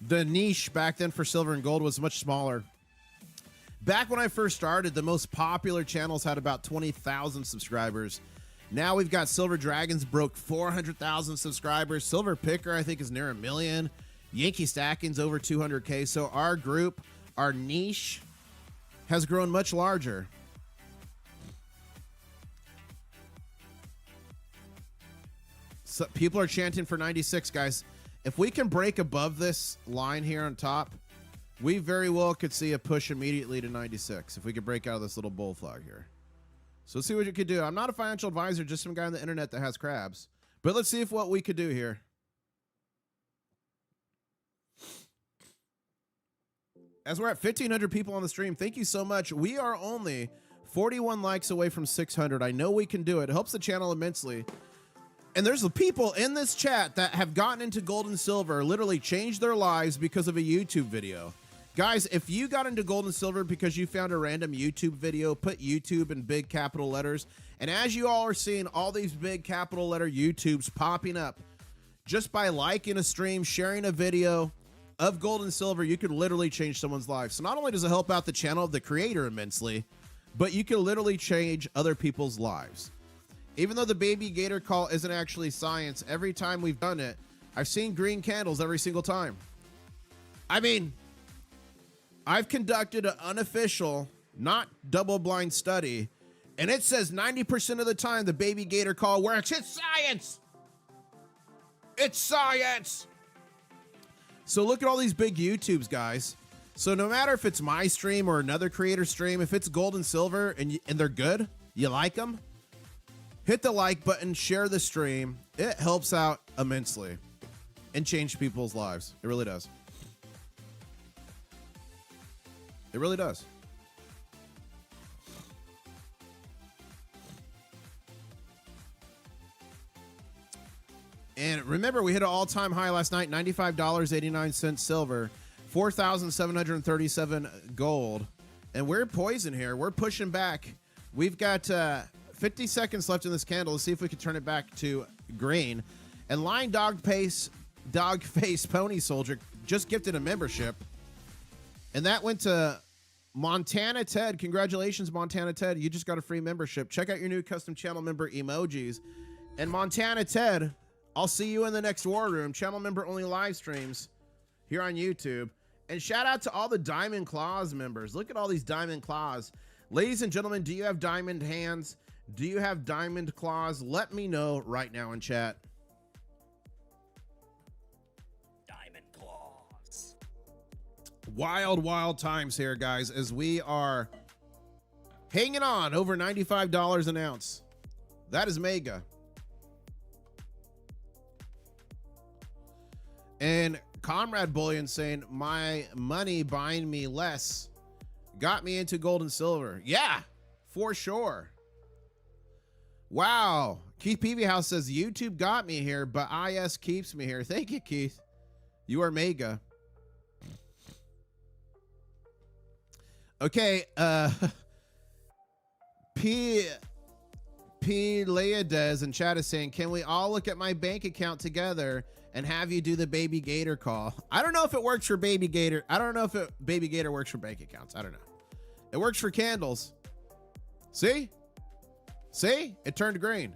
the niche back then for silver and gold was much smaller. Back when I first started, the most popular channels had about 20,000 subscribers. Now we've got Silver Dragons broke 400,000 subscribers. Silver Picker, I think, is near 1 million. Yankee Stacking's over 200K. So our group, our niche, has grown much larger. So people are chanting for 96, guys. If we can break above this line here on top, we very well could see a push immediately to 96 if we could break out of this little bull flag here. So let's see what you could do. I'm not a financial advisor, just some guy on the internet that has crabs. But let's see if what we could do here. As we're at 1,500 people on the stream, thank you so much. We are only 41 likes away from 600. I know we can do it. It helps the channel immensely. And there's people in this chat that have gotten into gold and silver, literally changed their lives because of a YouTube video. Guys, if you got into gold and silver because you found a random YouTube video, put YouTube in big capital letters. And as you all are seeing all these big capital letter YouTubes popping up, just by liking a stream, sharing a video of gold and silver, you could literally change someone's life. So not only does it help out the channel of the creator immensely, but you can literally change other people's lives. Even though the baby gator call isn't actually science, every time we've done it, I've seen green candles every single time. I mean, I've conducted an unofficial, not double-blind study, and it says 90% of the time the baby gator call works. It's science! It's science! So look at all these big YouTubes, guys. So no matter if it's my stream or another creator stream, if it's gold and silver and they're good, you like them, hit the like button, share the stream. It helps out immensely and change people's lives. It really does. It really does. And remember, we hit an all-time high last night, $95.89 silver, 4,737 gold. And we're poised here. We're pushing back. We've got 50 seconds left in this candle. Let's see if we can turn it back to green. And Lion Dog Face Pony Soldier just gifted a membership. And that went to Montana Ted. Congratulations, Montana Ted. You just got a free membership. Check out your new custom channel member emojis. And Montana Ted, I'll see you in the next war room. Channel member only live streams here on YouTube. And shout out to all the Diamond Claws members. Look at all these Diamond Claws. Ladies and gentlemen, do you have diamond hands? Do you have diamond claws? Let me know right now in chat. Diamond claws. Wild, wild times here, guys, as we are hanging on over $95 an ounce. That is mega. And Comrade Bullion saying, my money buying me less got me into gold and silver. Yeah, for sure. Wow. Keith Peavy House says, YouTube got me here, but IS keeps me here. Thank you, Keith. You are mega. Okay. P. Leadez in chat is saying, can we all look at my bank account together and have you do the baby gator call? I don't know if it works for baby gator. I don't know if baby gator works for bank accounts. I don't know. It works for candles. See? See? It turned green.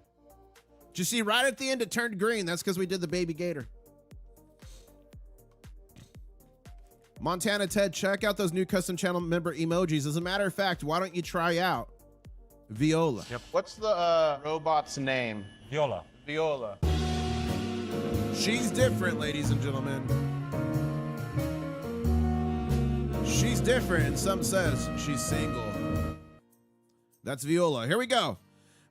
Did you see right at the end it turned green? That's because we did the baby gator. Montana Ted, check out those new custom channel member emojis. As a matter of fact, why don't you try out Viola? Yep. What's the robot's name? Viola. Viola. She's different, ladies and gentlemen. She's different, and some says she's single. That's Viola. Here we go.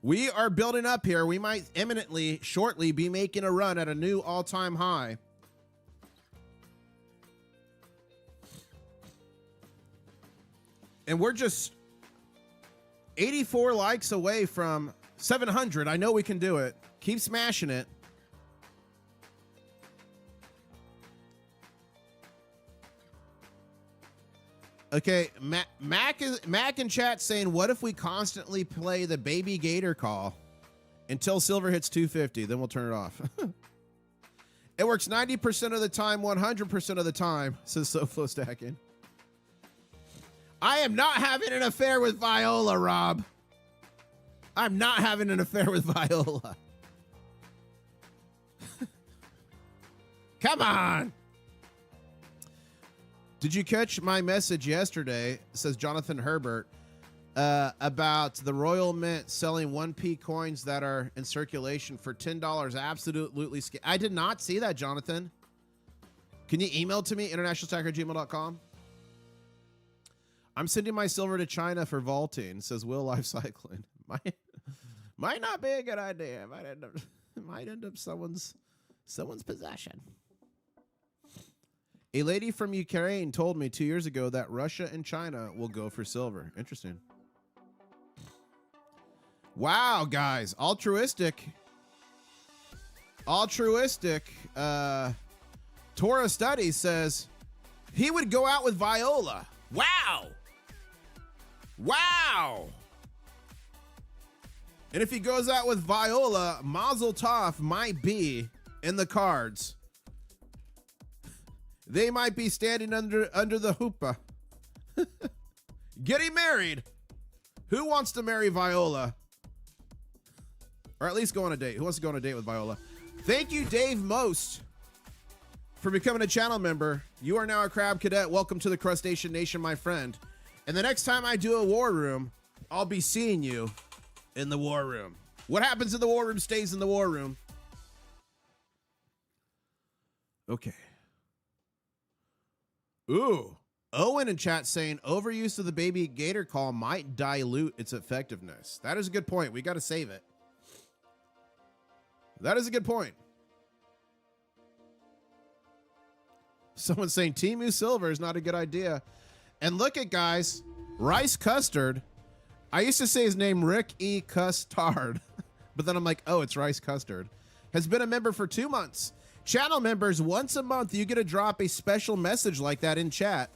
We are building up here. We might imminently, shortly, be making a run at a new all-time high. And we're just 84 likes away from 700. I know we can do it. Keep smashing it. Okay, Mac in chat saying, what if we constantly play the baby gator call until silver hits 250? Then we'll turn it off. It works 90% of the time, 100% of the time, says SoFlo Stacking. I am not having an affair with Viola, Rob. I'm not having an affair with Viola. Come on. Did you catch my message yesterday, says Jonathan Herbert, about the Royal Mint selling 1p coins that are in circulation for $10? Absolutely. I did not see that, Jonathan. Can you email to me, internationalstacker@gmail.com? I'm sending my silver to China for vaulting, says Will Life Cycling. Might not be a good idea. Might end up someone's possession. A lady from Ukraine told me 2 years ago that Russia and China will go for silver. Interesting. Wow, guys. Altruistic. Torah Studies says he would go out with Viola. Wow. And if he goes out with Viola, Mazel Tov might be in the cards. They might be standing under the hoopah. Getting married. Who wants to marry Viola? Or at least go on a date. Who wants to go on a date with Viola? Thank you, Dave Most, for becoming a channel member. You are now a Crab Cadet. Welcome to the Crustacean Nation, my friend. And the next time I do a war room, I'll be seeing you in the war room. What happens in the war room stays in the war room. Okay. Ooh. Owen in chat saying overuse of the baby gator call might dilute its effectiveness. That is a good point. We got to save it. That is a good point. Someone's saying Temu Silver is not a good idea. And look at, guys, Rice Custard. I used to say his name Rick E. Custard, but then I'm like, oh, it's Rice Custard. Has been a member for 2 months. Channel members, once a month, you get to drop a special message like that in chat.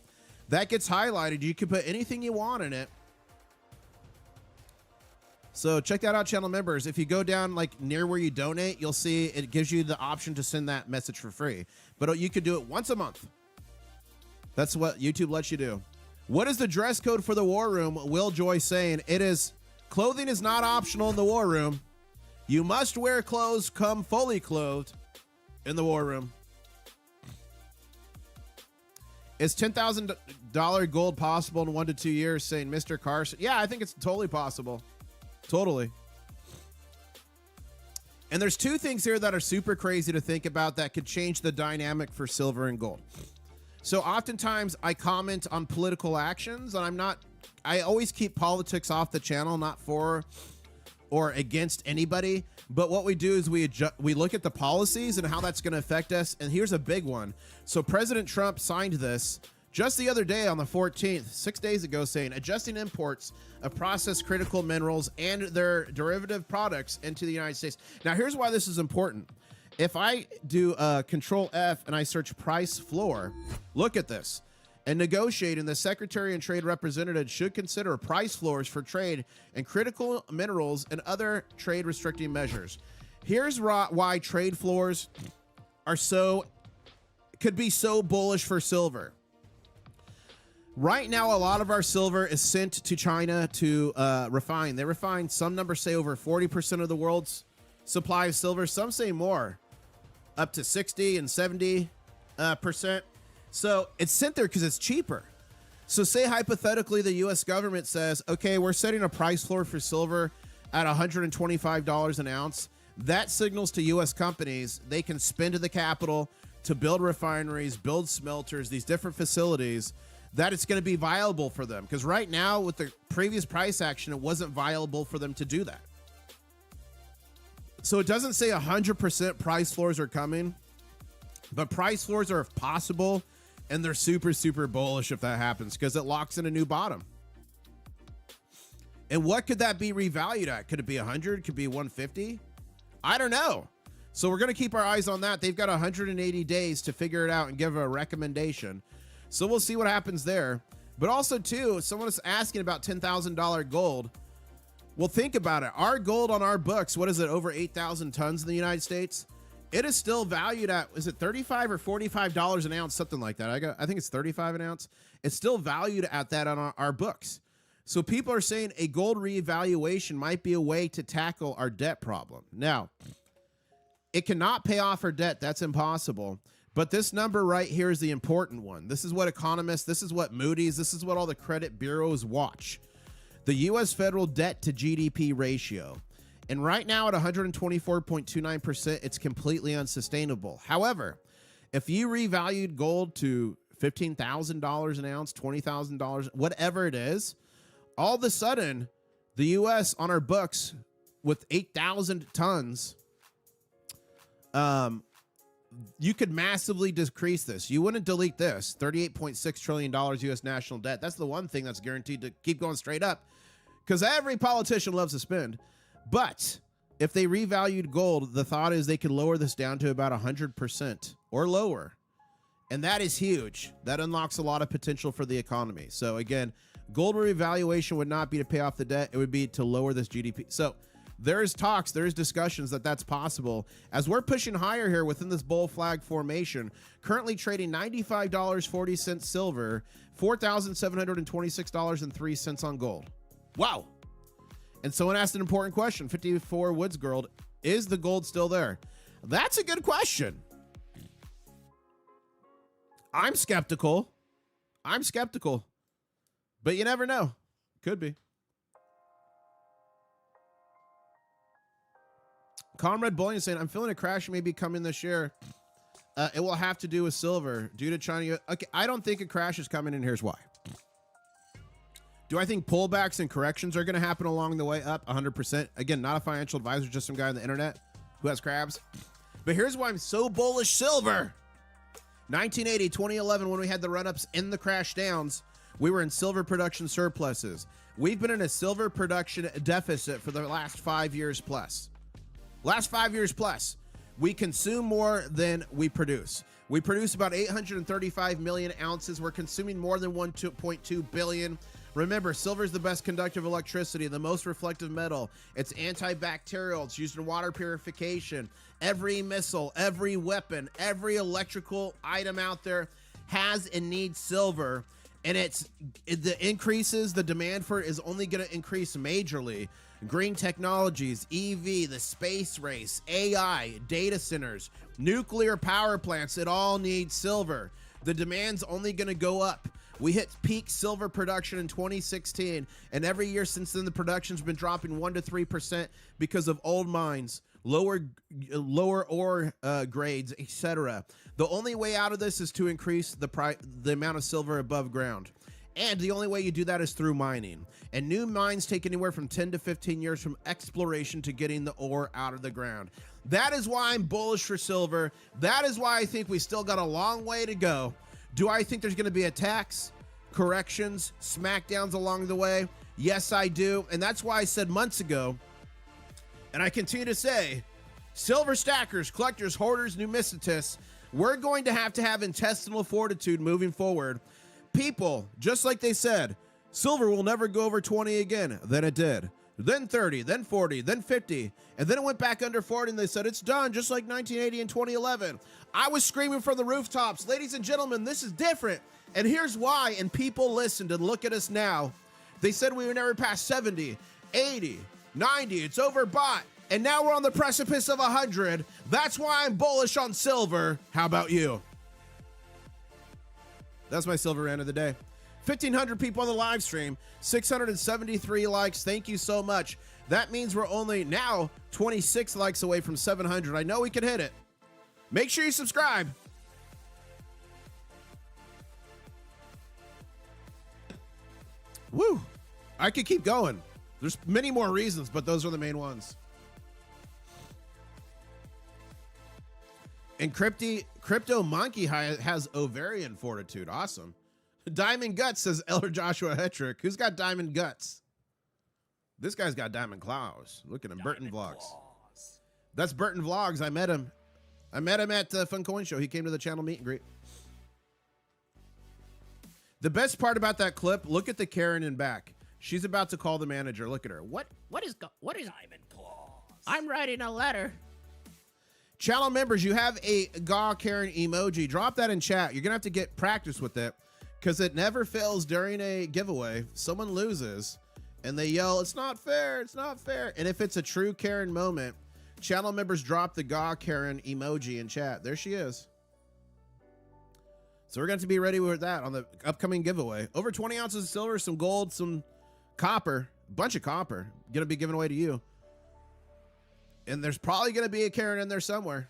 That gets highlighted. You can put anything you want in it. So check that out, channel members. If you go down like near where you donate, you'll see it gives you the option to send that message for free. But you could do it once a month. That's what YouTube lets you do. What is the dress code for the war room? Will Joy saying it is clothing is not optional in the war room. You must wear clothes, come fully clothed in the war room. Is $10,000 gold possible in 1 to 2 years? Saying Mr. Carson. Yeah, I think it's totally possible. Totally. And there's two things here that are super crazy to think about that could change the dynamic for silver and gold. So oftentimes I comment on political actions, and I always keep politics off the channel, not for or against anybody. But what we do is we look at the policies and how that's going to affect us. And here's a big one. So President Trump signed this just the other day on the 14th, 6 days ago, saying adjusting imports of processed critical minerals and their derivative products into the United States. Now, here's why this is important. If I do Control F and I search price floor, look at this. And negotiating, the Secretary and Trade Representative should consider price floors for trade and critical minerals and other trade restricting measures. Here's why trade floors are could be so bullish for silver. Right now, a lot of our silver is sent to China to refine. They refine, some numbers say over 40% of the world's supply of silver. Some say more, up to 60 and 70%. So it's sent there because it's cheaper. So say hypothetically the U.S. government says, okay, we're setting a price floor for silver at $125 an ounce. That signals to U.S. companies they can spend the capital to build refineries, build smelters, these different facilities, that it's going to be viable for them. Because right now, with the previous price action, it wasn't viable for them to do that. So it doesn't say 100% price floors are coming, but price floors are if possible, and they're super, super bullish if that happens because it locks in a new bottom. And what could that be revalued at? Could it be 100? Could it be 150? I don't know. So we're going to keep our eyes on that. They've got 180 days to figure it out and give a recommendation. So we'll see what happens there. But also, too, someone is asking about $10,000 gold. Well, think about it. Our gold on our books, what is it, over 8,000 tons in the United States? it is still valued at, is it $35 or $45 an ounce, something like that. I think it's 35 an ounce. It's still valued at that on our books. So people are saying a gold reevaluation might be a way to tackle our debt problem. Now, it cannot pay off our debt. That's impossible. But this number right here is the important one. This is what economists, this is what Moody's, this is what all the credit bureaus watch. The U.S. federal debt to GDP ratio. And right now at 124.29%, it's completely unsustainable. However, if you revalued gold to $15,000 an ounce, $20,000, whatever it is, all of a sudden, the U.S. on our books with 8,000 tons, you could massively decrease this. You wouldn't delete this. $38.6 trillion U.S. national debt. That's the one thing that's guaranteed to keep going straight up because every politician loves to spend. But if they revalued gold, the thought is they could lower this down to about 100% or lower. And that is huge. That unlocks a lot of potential for the economy. So again, gold revaluation would not be to pay off the debt. It would be to lower this GDP. So there's talks, there's discussions that that's possible. As we're pushing higher here within this bull flag formation, currently trading $95.40 silver, $4,726.03 on gold. Wow. And someone asked an important question, 54 Woods Girl, is the gold still there? That's a good question. I'm skeptical. But you never know. Could be. Comrade Bullion saying, I'm feeling a crash may be coming this year. It will have to do with silver due to China. Okay, I don't think a crash is coming, and here's why. Do I think pullbacks and corrections are going to happen along the way up? 100%. Again, not a financial advisor, just some guy on the internet who has crabs. But here's why I'm so bullish silver. 1980, 2011, when we had the run-ups in the crash downs, we were in silver production surpluses. We've been in a silver production deficit for the last 5 years plus. Last 5 years plus. We consume more than we produce. We produce about 835 million ounces. We're consuming more than 1.2 billion. Remember, silver is the best conductor of electricity, the most reflective metal. It's antibacterial. It's used in water purification. Every missile, every weapon, every electrical item out there has and needs silver. And the demand for it is only going to increase majorly. Green technologies, EV, the space race, AI, data centers, nuclear power plants, it all needs silver. The demand's only going to go up. We hit peak silver production in 2016, and every year since then, the production's been dropping 1 to 3% because of old mines, lower ore grades, etc. The only way out of this is to increase the amount of silver above ground. And the only way you do that is through mining. And new mines take anywhere from 10 to 15 years from exploration to getting the ore out of the ground. That is why I'm bullish for silver. That is why I think we still got a long way to go. Do I think there's going to be attacks, corrections, smackdowns along the way? Yes, I do. And that's why I said months ago, and I continue to say, silver stackers, collectors, hoarders, numisticists, we're going to have intestinal fortitude moving forward. People, just like they said, silver will never go over 20 again. Then it did. Then 30, then 40, then 50. And then it went back under 40 and they said, it's done, just like 1980 and 2011. I was screaming from the rooftops, ladies and gentlemen, this is different. And here's why. And people listened and look at us now. They said we would never pass 70, 80, 90. It's overbought. And now we're on the precipice of 100. That's why I'm bullish on silver. How about you? That's my silver rant of the day. 1,500 people on the live stream, 673 likes. Thank you so much. That means we're only now 26 likes away from 700. I know we can hit it. Make sure you subscribe. Woo. I could keep going. There's many more reasons, but those are the main ones. And Crypto Monkey has ovarian fortitude. Awesome. Diamond Guts says Elder Joshua Hetrick. Who's got diamond guts? This guy's got diamond claws. Look at him. Burton Vlogs. That's Burton Vlogs. I met him. At the Fun Coin Show. He came to the channel meet and greet. The best part about that clip, look at the Karen in back. She's about to call the manager. Look at her. What is Diamond claws. I'm writing a letter. Channel members, you have a Gaw Karen emoji. Drop that in chat. You're going to have to get practice with it because it never fails during a giveaway. Someone loses and they yell, it's not fair, it's not fair. And if it's a true Karen moment, channel members drop the Gaw Karen emoji in chat. There she is. So we're going to be ready with that on the upcoming giveaway. Over 20 ounces of silver, some gold, some copper, a bunch of copper going to be given away to you. And there's probably going to be a Karen in there somewhere.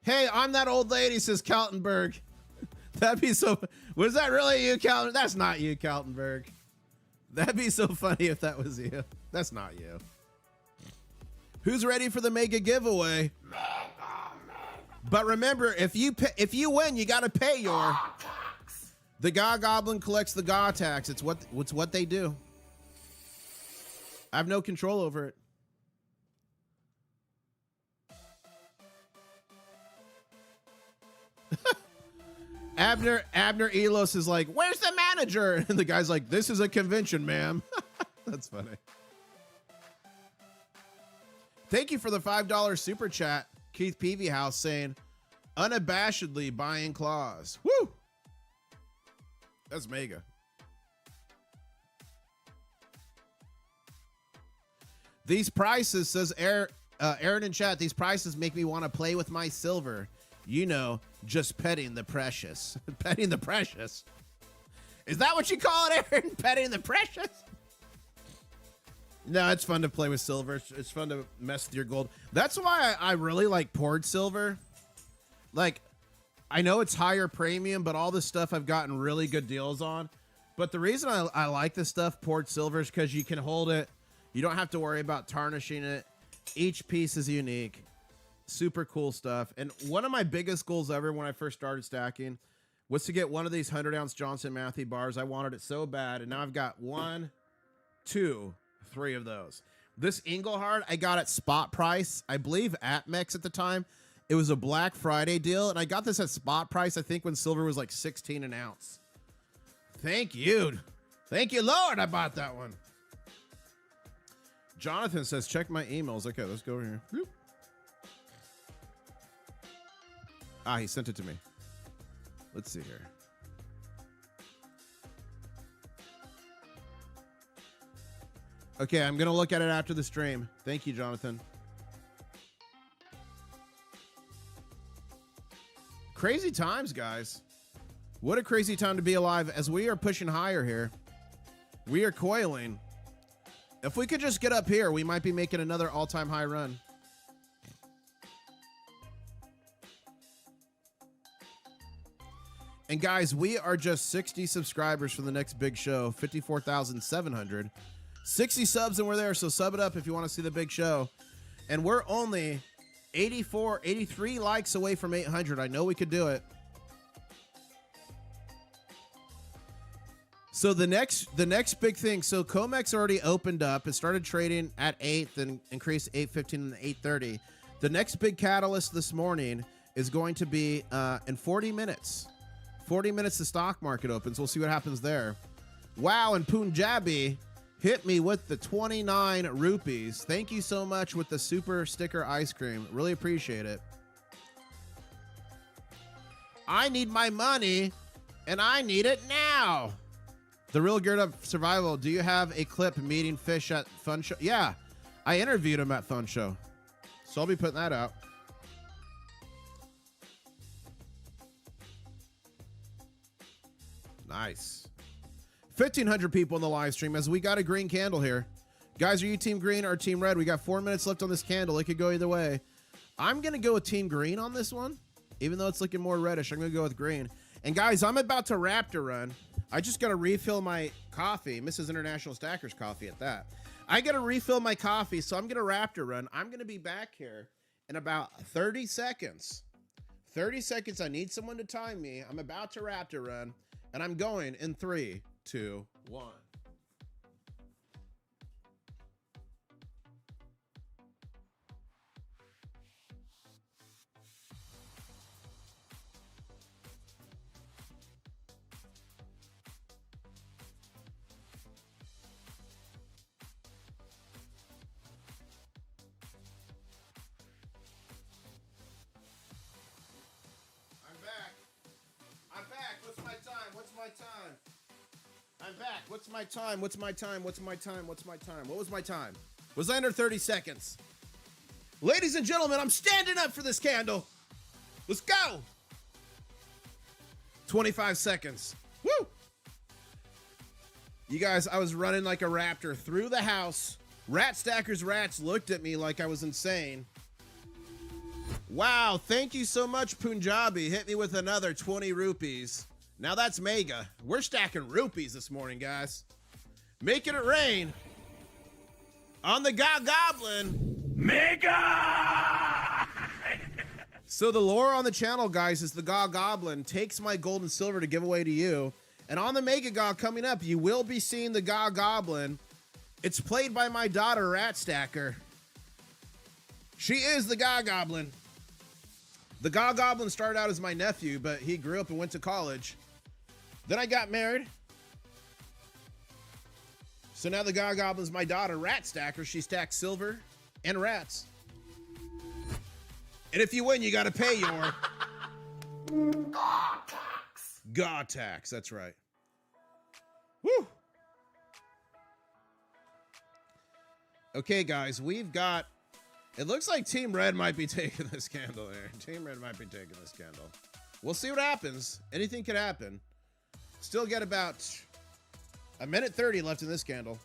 Hey, I'm that old lady, says Kaltenberg. That'd be so... Was that really you, Kaltenberg? That's not you, Kaltenberg. That'd be so funny if that was you. That's not you. Who's ready for the mega giveaway? But remember, if you win, you got to pay your... The Gaw Goblin collects the Gaw tax. It's what they do. I have no control over it. Abner Elos is like, where's the manager? And the guy's like, this is a convention, ma'am. That's funny. Thank you for the $5 super chat. Keith Peavy House saying, unabashedly buying claws. Woo! That's mega. These prices, says Aaron in chat, these prices make me want to play with my silver. You know, just petting the precious. Petting the precious. Is that what you call it, Aaron? Petting the precious? No, it's fun to play with silver. It's fun to mess with your gold. That's why I really like poured silver. Like, I know it's higher premium, but all this stuff I've gotten really good deals on. But the reason I like this stuff, poured silver, is because you can hold it. You don't have to worry about tarnishing it. Each piece is unique. Super cool stuff. And one of my biggest goals ever when I first started stacking was to get one of these 100-ounce Johnson Matthey bars. I wanted it so bad. And now I've got 1, 2, 3 of those. This Engelhard I got at spot price. I believe at MEX at the time. It was a Black Friday deal. And I got this at spot price, I think, when silver was like 16 an ounce. Thank you. Thank you, Lord. I bought that one. Jonathan says, check my emails. Okay, let's go over here. Whoop. Ah, he sent it to me. Let's see here. Okay, I'm going to look at it after the stream. Thank you, Jonathan. Crazy times, guys. What a crazy time to be alive as we are pushing higher here. We are coiling. If we could just get up here, we might be making another all-time high run. And guys, we are just 60 subscribers for the next big show, 54,700. 60 subs and we're there, so sub it up if you want to see the big show. And we're only 83 likes away from 800. I know we could do it. So the next big thing, so COMEX already opened up. It started trading at 8th and increased 8.15 and 8.30. The next big catalyst this morning is going to be in 40 minutes. 40 minutes the stock market opens. We'll see what happens there. Wow, and Punjabi hit me with the 29 rupees. Thank you so much with the super sticker ice cream. Really appreciate it. I need my money, and I need it now. The Real Geared Up Survival. Do you have a clip meeting Fish at Fun Show? Yeah, I interviewed him at Fun Show. So I'll be putting that out. Nice. 1,500 people in the live stream as we got a green candle here. Guys, are you team green or team red? We got 4 minutes left on this candle. It could go either way. I'm going to go with team green on this one. Even though it's looking more reddish, I'm going to go with green. And guys, I'm about to Raptor run. I just got to refill my coffee. Mrs. International Stacker's coffee at that. I got to refill my coffee, so I'm going to Raptor run. I'm going to be back here in about 30 seconds. 30 seconds. I need someone to time me. I'm about to Raptor run, and I'm going in 3, 2, 1. my time? I'm back. What's my time? What's my time? What's my time? What's my time? What was my time? Was I under 30 seconds? Ladies and gentlemen, I'm standing up for this candle. Let's go. 25 seconds. Woo! You guys, I was running like a raptor through the house. Rat Stacker's rats looked at me like I was insane. Wow, thank you so much, Punjabi. Hit me with another 20 rupees. Now that's mega. We're stacking rupees this morning, guys. Making it rain on the Goblin. Mega! So the lore on the channel, guys, is the Goblin takes my gold and silver to give away to you. And on the Mega Gog coming up, you will be seeing the Goblin. It's played by my daughter, Rat Stacker. She is the Goblin. The Goblin started out as my nephew, but he grew up and went to college. Then I got married. So now the Goblin's my daughter, Rat Stacker. She stacks silver and rats. And if you win, you got to pay your God tax. That's right. Woo. Okay, guys, we've got. It looks like Team Red might be taking this candle there. Team Red might be taking this candle. We'll see what happens. Anything could happen. Still get about a minute 30 left in this candle.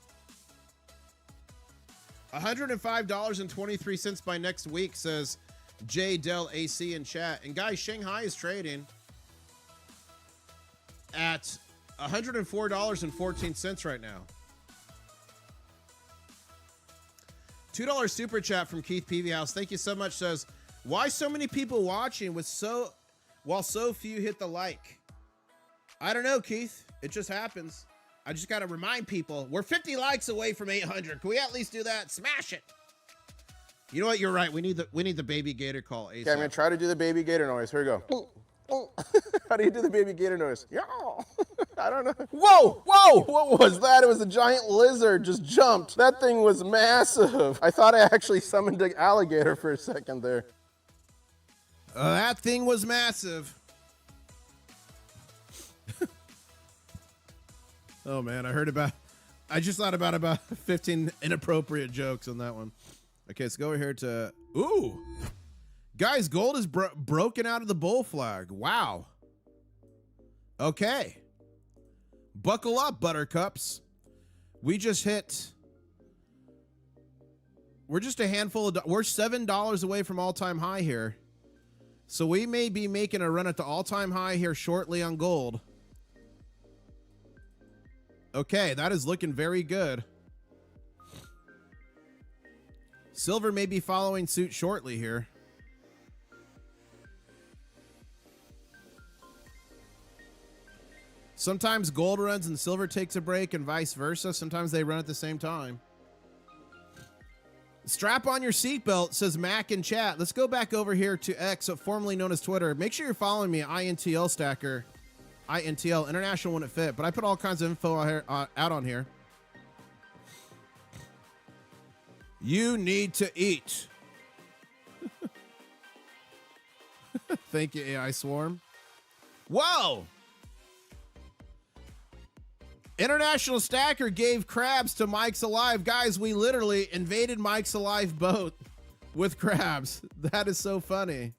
$105.23 by next week, says J Del AC in chat. And guys, Shanghai is trading at $104.14 right now. $2 super chat from Keith Peavy-House. Thank you so much. Says, why so many people watching while so few hit the like? I don't know, Keith. It just happens. I just got to remind people, we're 50 likes away from 800. Can we at least do that? Smash it. You know what? You're right. We need the baby gator call. ASAP. Okay, I'm going to try to do the baby gator noise. Here we go. How do you do the baby gator noise? Yeah. I don't know. Whoa, whoa, what was that? It was a giant lizard just jumped. That thing was massive. I thought I actually summoned an alligator for a second there. That thing was massive. Oh man, I just thought about 15 inappropriate jokes on that one. Okay, let's go over here to, ooh. Guys, gold is broken out of the bull flag. Wow. Okay. Buckle up, buttercups. We're just a handful of, we're $7 away from all-time high here. So we may be making a run at the all-time high here shortly on gold. Okay, that is looking very good. Silver may be following suit shortly here. Sometimes gold runs and silver takes a break and vice versa. Sometimes they run at the same time. Strap on your seatbelt, says Mac in chat. Let's go back over here to X, formerly known as Twitter. Make sure you're following me at Intl-Stacker. INTL, international when it fit. But I put all kinds of info out on here. You need to eat. Thank you, AI Swarm. Whoa! International Stacker gave crabs to Mike's Alive. Guys, we literally invaded Mike's Alive boat with crabs. That is so funny.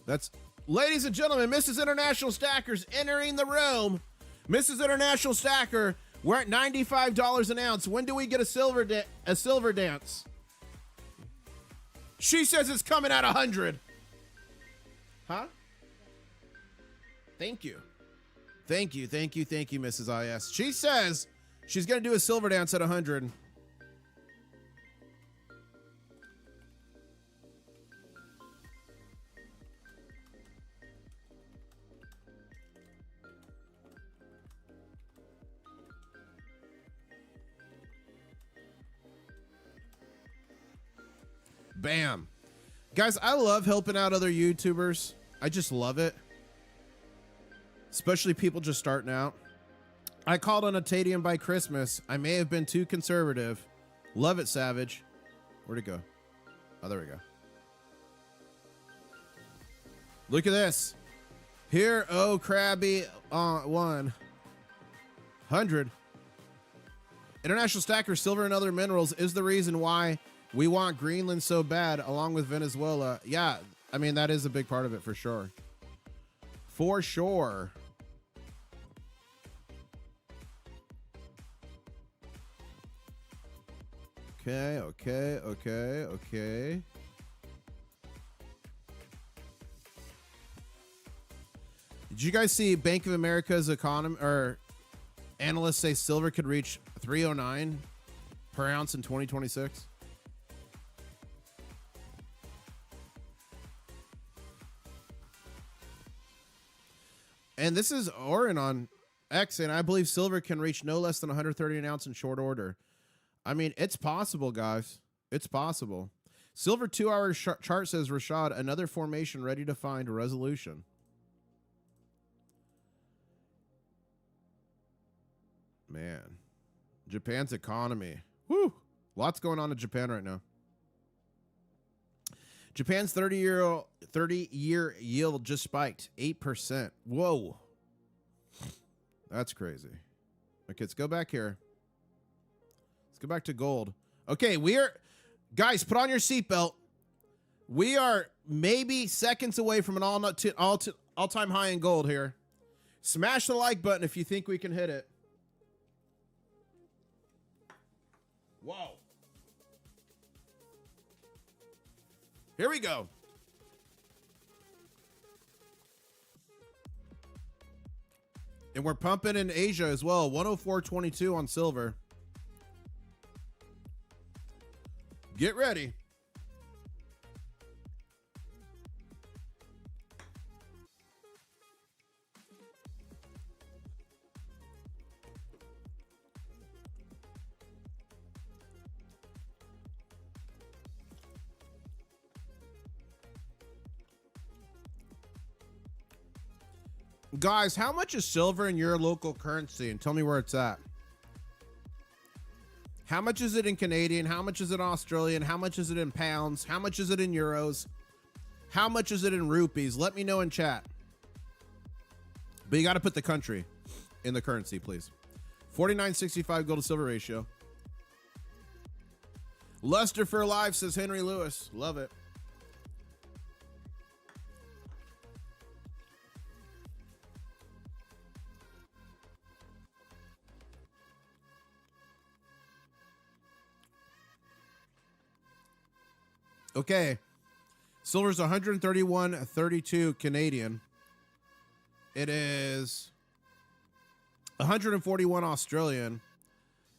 That's, ladies and gentlemen, Mrs. International Stacker's entering the room. Mrs. International Stacker, we're at $95 an ounce. When do we get a silver dance? She says it's coming at 100. Huh? Thank you. Thank you, Mrs. IS. She says she's going to do a silver dance at 100. Bam. Guys, I love helping out other YouTubers. I just love it. Especially people just starting out. I called on a Tadium by Christmas. I may have been too conservative. Love it, Savage. Where'd it go? Oh, there we go. Look at this. Here, oh, Krabby, 100. International Stacker, silver and other minerals is the reason why we want Greenland so bad, along with Venezuela. Yeah, I mean, that is a big part of it for sure. For sure. Okay. Did you guys see Bank of America's economy or analysts say silver could reach 309 per ounce in 2026? And this is Oren on X, and I believe silver can reach no less than 130 an ounce in short order. I mean, it's possible, guys. It's possible. Silver 2-hour chart says, Rashad, another formation ready to find a resolution. Man. Japan's economy. Whew. Lots going on in Japan right now. Japan's 30-year yield just spiked 8%. Whoa. That's crazy. Okay, let's go back here. Let's go back to gold. Okay, guys, put on your seatbelt. We are maybe seconds away from an all-time high in gold here. Smash the like button if you think we can hit it. Whoa. Here we go. And we're pumping in Asia as well. 104.22 on silver. Get ready. Guys, how much is silver in your local currency? And tell me where it's at. How much is it in Canadian? How much is it Australian? How much is it in pounds? How much is it in euros? How much is it in rupees? Let me know in chat. But you got to put the country in the currency, please. 49.65 gold to silver ratio. Luster for life, says Henry Lewis. Love it. Okay, silver's 131.32 Canadian. It is 141 Australian.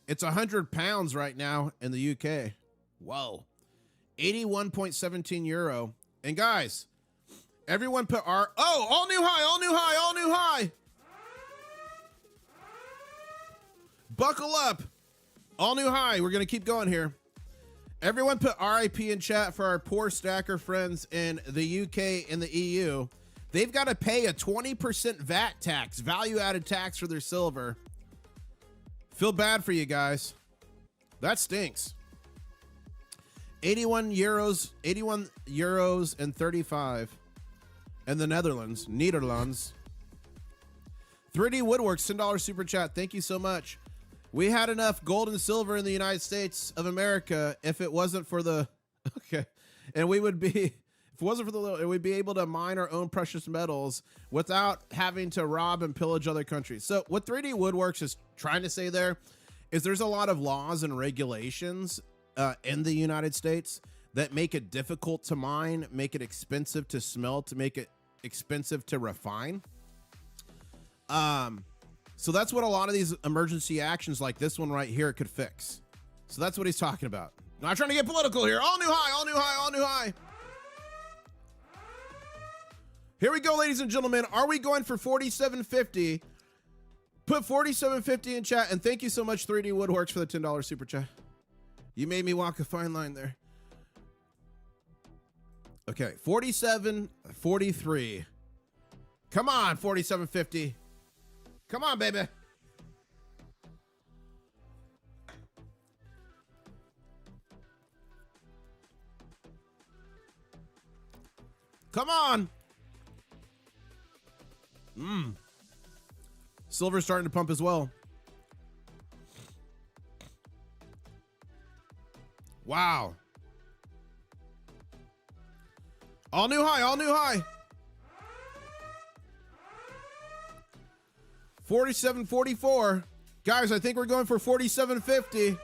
It's 100 pounds right now in the UK. Whoa. 81.17 euro. And guys, everyone put all new high. Buckle up. All new high. We're going to keep going here. Everyone put RIP in chat for our poor stacker friends in the UK and the EU. They've got to pay a 20% VAT tax, value-added tax for their silver. Feel bad for you guys. That stinks. 81 euros and 35. And the Netherlands. 3D Woodworks, $10 super chat. Thank you so much. We had enough gold and silver in the United States of America if it wasn't for the, okay. And we would be, if it wasn't for the, we'd be able to mine our own precious metals without having to rob and pillage other countries. So what 3D Woodworks is trying to say there is there's a lot of laws and regulations in the United States that make it difficult to mine, make it expensive to smelt, make it expensive to refine. So that's what a lot of these emergency actions like this one right here could fix. So that's what he's talking about. Not trying to get political here. All new high. Here we go, ladies and gentlemen. Are we going for 47.50? Put 47.50 in chat. And thank you so much, 3D Woodworks, for the $10 super chat. You made me walk a fine line there. Okay, 47.43. Come on, 47.50. Come on, baby. Come on. Silver's starting to pump as well. Wow. All new high, all new high. 47.44. Guys, I think we're going for 47.50.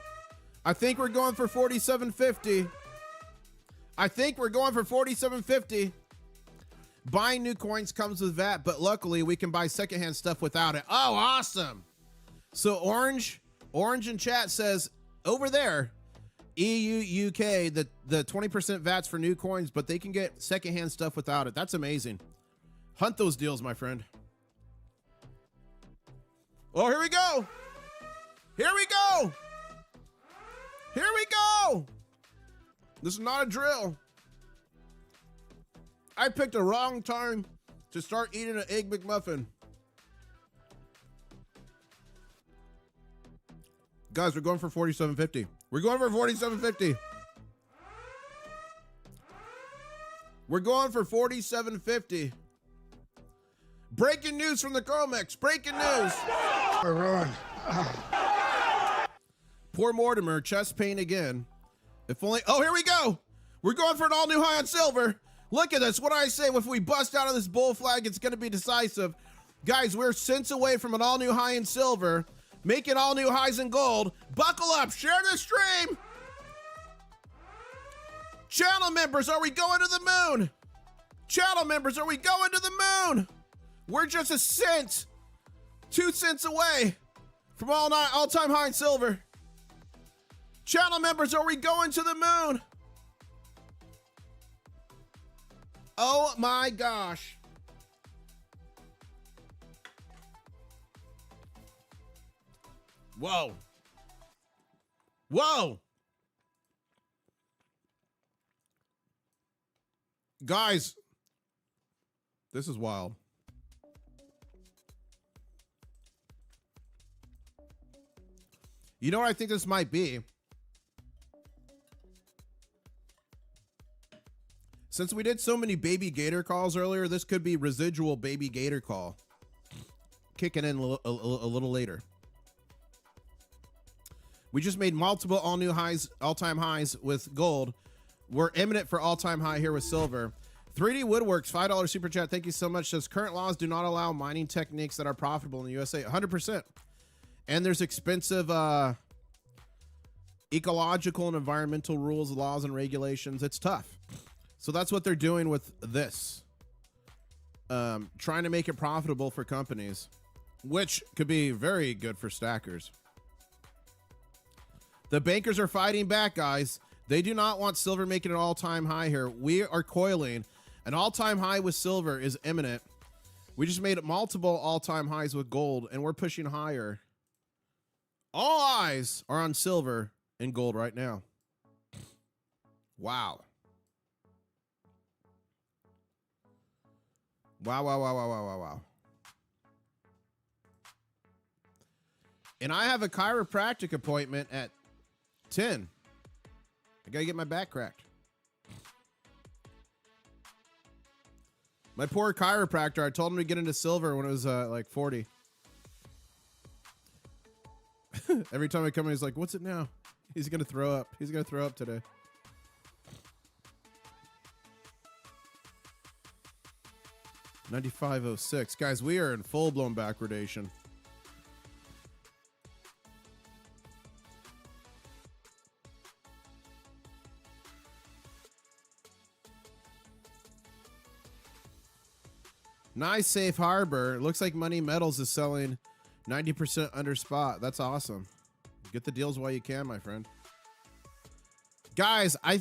I think we're going for 47.50. I think we're going for 47.50. Buying new coins comes with VAT, but luckily we can buy secondhand stuff without it. Oh, awesome. So Orange in chat says over there, EU, UK, the 20% VATs for new coins, but they can get secondhand stuff without it. That's amazing. Hunt those deals, my friend. Oh, here we go. Here we go. Here we go. This is not a drill. I picked a wrong time to start eating an Egg McMuffin. Guys, we're going for 47.50. We're going for 47.50. We're going for 47.50. Breaking news from the COMEX. Breaking news. I run. Poor Mortimer, chest pain again. If only, oh, here we go. We're going for an all new high on silver. Look at this. What do I say? If we bust out of this bull flag, it's going to be decisive. Guys, we're cents away from an all new high in silver, making all new highs in gold. Buckle up. Share this stream. Channel members, are we going to the moon? Channel members, are we going to the moon? We're just a cent, 2 cents away from all-time high in silver. Channel members, are we going to the moon? Oh my gosh. Whoa. Whoa. Guys, this is wild. You know what I think this might be? Since we did so many baby gator calls earlier, this could be residual baby gator call. Kicking in a little later. We just made multiple all-new highs, all-time highs with gold. We're imminent for all-time high here with silver. 3D Woodworks, $5 super chat. Thank you so much. Says current laws do not allow mining techniques that are profitable in the USA. 100%. And there's expensive ecological and environmental rules, laws, and regulations. It's tough. So that's what they're doing with this. Trying to make it profitable for companies, which could be very good for stackers. The bankers are fighting back, guys. They do not want silver making an all-time high here. We are coiling. An all-time high with silver is imminent. We just made multiple all-time highs with gold, and we're pushing higher. All eyes are on silver and gold right now. Wow. Wow, wow, wow, wow, wow, wow, wow. And I have a chiropractic appointment at 10. I gotta get my back cracked. My poor chiropractor, I told him to get into silver when it was like 40. Every time I come in, he's like, what's it now? He's gonna throw up. He's gonna throw up today. $95.06. Guys, we are in full-blown backwardation. Nice safe harbor. Looks like Money Metals is selling 90% under spot. That's awesome. Get the deals while you can, my friend. Guys, I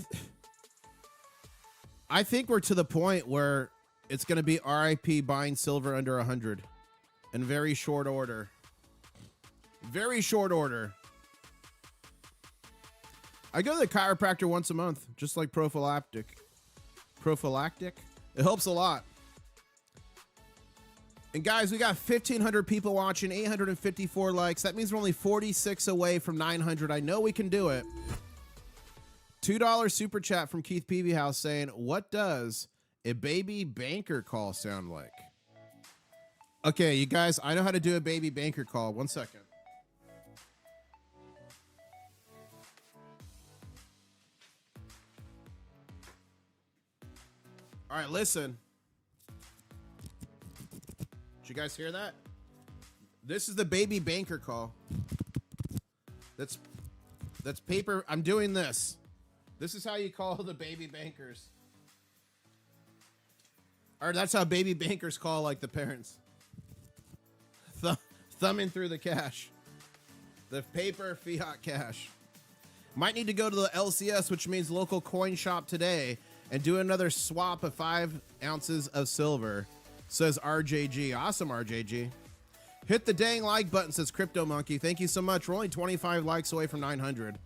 think we're to the point where it's going to be RIP buying silver under 100 in very short order. Very short order. I go to the chiropractor once a month, just like prophylactic. Prophylactic? It helps a lot. And guys, we got 1,500 people watching, 854 likes. That means we're only 46 away from 900. I know we can do it. $2 super chat from Keith Peavy House saying, what does a baby banker call sound like? Okay, you guys, I know how to do a baby banker call. 1 second. All right, listen. Did you guys hear that? This is the baby banker call. That's paper. I'm doing this. This is how you call the baby bankers. Or that's how baby bankers call like the parents. Thumbing through the cash. The paper fiat cash. Might need to go to the LCS, which means local coin shop today, and do another swap of 5 ounces of silver, says RJG. Awesome, RJG. Hit the dang like button, says Crypto Monkey. Thank you so much. We're only 25 likes away from 900.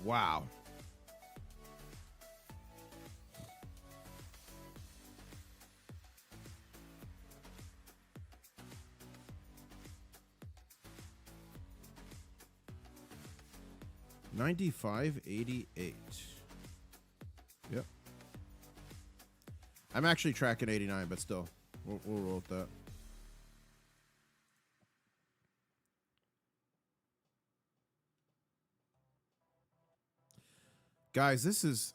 Wow. $95.88. Yep. I'm actually tracking 89, but still, we'll roll with that. Guys, this is...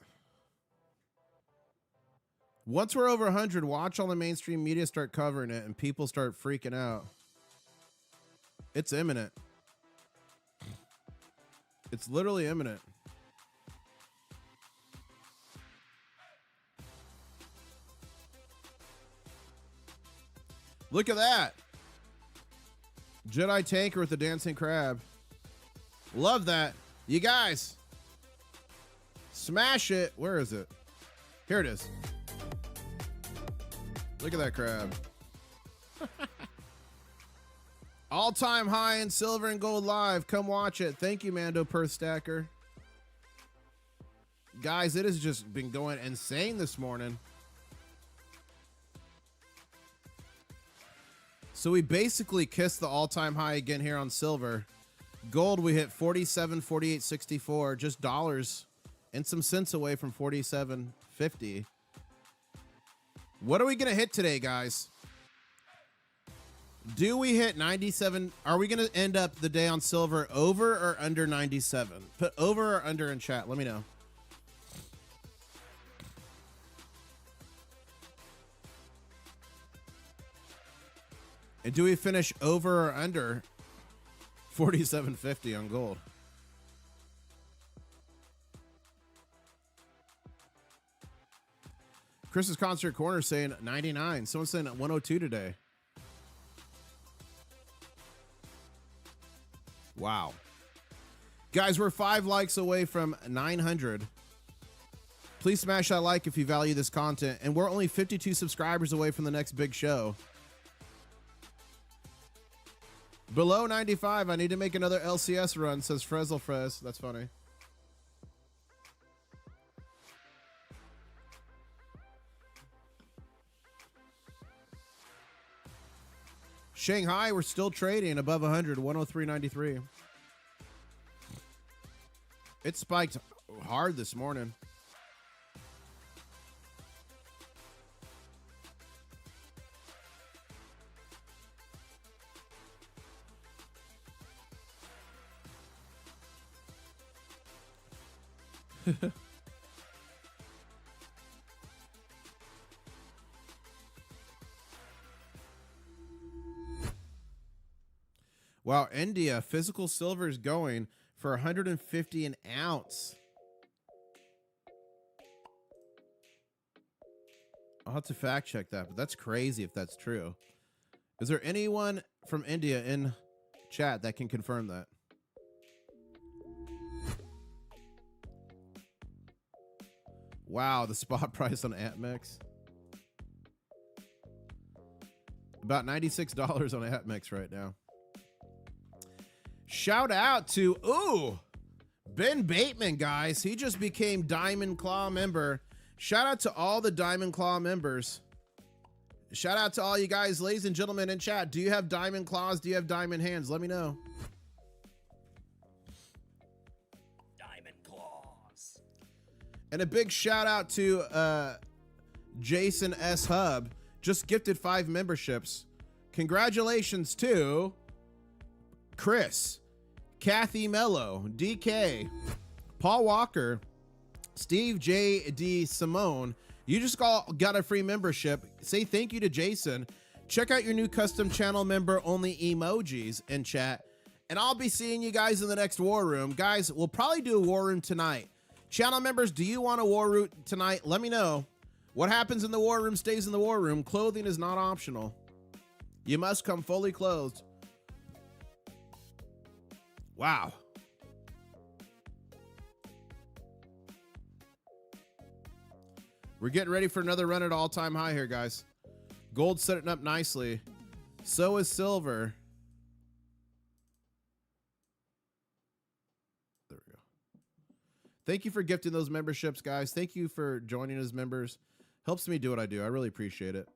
Once we're over 100, watch all the mainstream media start covering it and people start freaking out. It's imminent. It's literally imminent. Look at that. Jedi tanker with the dancing crab. Love that. You guys, smash it. Where is it? Here it is. Look at that crab. All-time high in silver and gold live. Come watch it. Thank you, Mando Perth Stacker. Guys, it has just been going insane this morning. So we basically kissed the all-time high again here on silver. Gold, we hit 47.4864, just dollars and some cents away from 47.50. What are we going to hit today, guys? Do we hit 97? Are we going to end up the day on silver over or under 97? Put over or under in chat. Let me know. And do we finish over or under 47.50 on gold? Chris's Concert Corner saying 99. Someone's saying 102 today. Wow. Guys, we're 5 likes away from 900. Please smash that like if you value this content. And we're only 52 subscribers away from the next big show. Below 95, I need to make another LCS run, says Frezzle Frez. That's funny. Shanghai, we're still trading above 100, 103.93. It spiked hard this morning. Wow, India, physical silver is going for 150 an ounce. I'll have to fact check that, but that's crazy if that's true. Is there anyone from India in chat that can confirm that? Wow, the spot price on ATMEX. About $96 on ATMEX right now. Shout out to, Ben Bateman, guys. He just became Diamond Claw member. Shout out to all the Diamond Claw members. Shout out to all you guys, ladies and gentlemen in chat. Do you have diamond claws? Do you have diamond hands? Let me know. Diamond claws. And a big shout out to Jason S. Hub just gifted 5 memberships. Congratulations to Chris, Kathy Mello, DK, Paul Walker, Steve J. D. Simone. You just got a free membership. Say thank you to Jason. Check out your new custom channel member only emojis in chat. And I'll be seeing you guys in the next war room. Guys, we'll probably do a war room tonight. Channel members, do you want a war room tonight? Let me know. What happens in the war room stays in the war room. Clothing is not optional. You must come fully clothed. Wow. We're getting ready for another run at all-time high here, guys. Gold setting up nicely. So is silver. There we go. Thank you for gifting those memberships, guys. Thank you for joining as members. Helps me do what I do. I really appreciate it.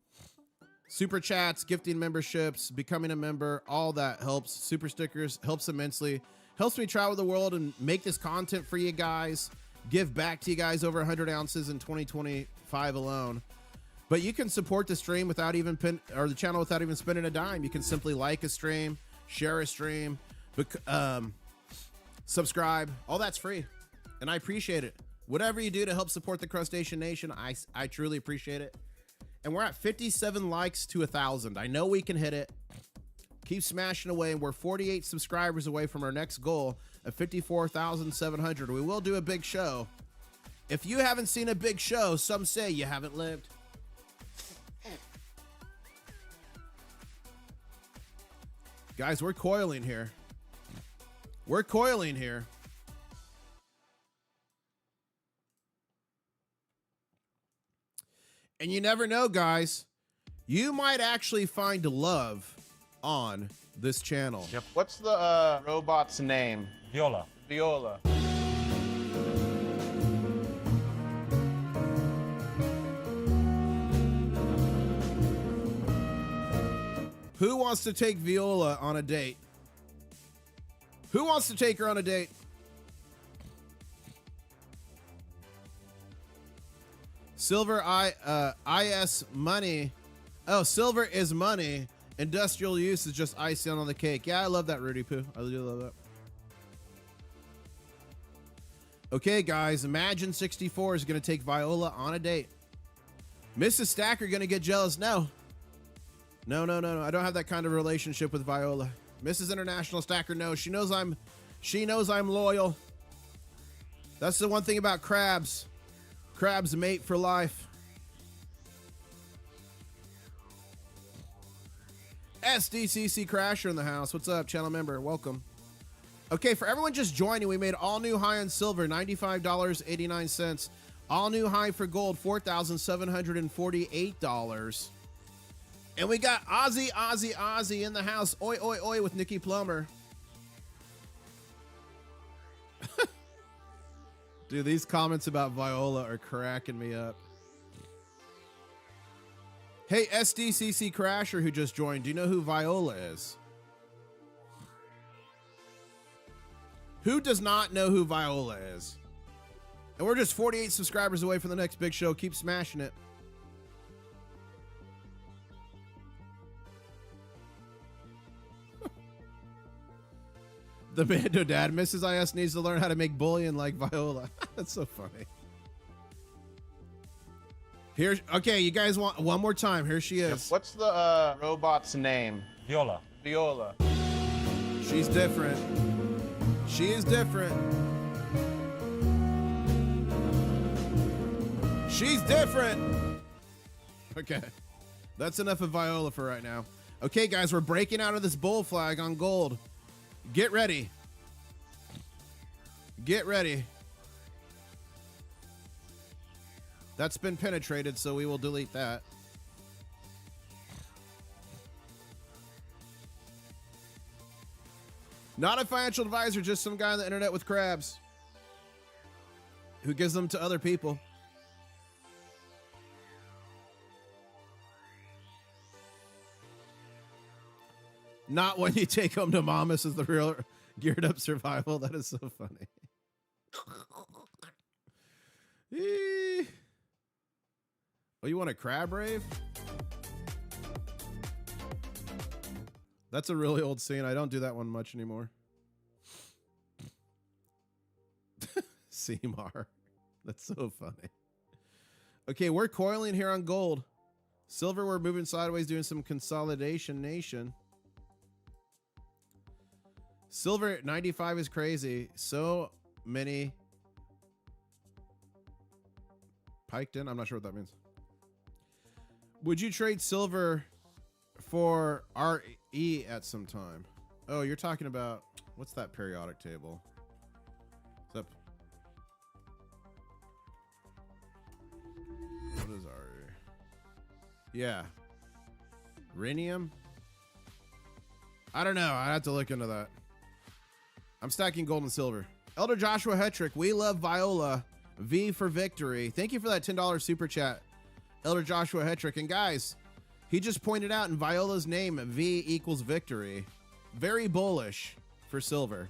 Super chats, gifting memberships, becoming a member, all that helps. Super stickers helps immensely. Helps me travel the world and make this content for you guys. Give back to you guys over 100 ounces in 2025 alone. But you can support the stream without even the channel without even spending a dime. You can simply like a stream, share a stream, subscribe. All that's free, and I appreciate it. Whatever you do to help support the Crustacean Nation, I truly appreciate it. And we're at 57 likes to 1,000. I know we can hit it. Keep smashing away, and we're 48 subscribers away from our next goal of 54,700. We will do a big show. If you haven't seen a big show, some say you haven't lived. Guys, we're coiling here. We're coiling here. And you never know, guys. You might actually find love on this channel. Yep. What's the robot's name? Viola. Viola. Who wants to take Viola on a date? Who wants to take her on a date? Silver IS money. Oh, silver is money. Industrial use is just icing on the cake. Yeah, I love that, Rudy Poo. I do love that. Okay, guys. Imagine 64 is going to take Viola on a date. Mrs. Stacker going to get jealous? No. No. I don't have that kind of relationship with Viola. Mrs. International Stacker knows. She knows I'm loyal. That's the one thing about crabs. Crabs mate for life. SDCC Crasher in the house. What's up, channel member? Welcome. Okay, for everyone just joining, we made all new high on silver, $95.89. All new high for gold, $4,748. And we got Ozzy in the house. Oi, oi, oi with Nikki Plummer. Dude, these comments about Viola are cracking me up. Hey, SDCC Crasher who just joined, do you know who Viola is? Who does not know who Viola is? And we're just 48 subscribers away from the next big show. Keep smashing it. The Mando Dad, Mrs. IS needs to learn how to make bullion like Viola. That's so funny. Here, okay, you guys want one more time. Here she is. What's the robot's name? Viola. Viola. She's different. She is different. She's different. Okay. That's enough of Viola for right now. Okay, guys, we're breaking out of this bull flag on gold. Get ready. Get ready. That's been penetrated, so we will delete that. Not a financial advisor, just some guy on the internet with crabs who gives them to other people. Not when you take home to Mamas is the real geared up survival. That is so funny. Oh, you want a crab rave? That's a really old scene. I don't do that one much anymore. Seymour. That's so funny. Okay, we're coiling here on gold. Silver, we're moving sideways, doing some consolidation nation. Silver at 95 is crazy. So many piked in. I'm not sure what that means. Would you trade silver for RE at some time? Oh, you're talking about, what's that periodic table? Is that, what is RE? Yeah. Rhenium? I don't know. I have to look into that. I'm stacking gold and silver. Elder Joshua Hetrick, we love Viola. V for victory. Thank you for that $10 super chat, Elder Joshua Hetrick. And guys, he just pointed out in Viola's name, V equals victory. Very bullish for silver.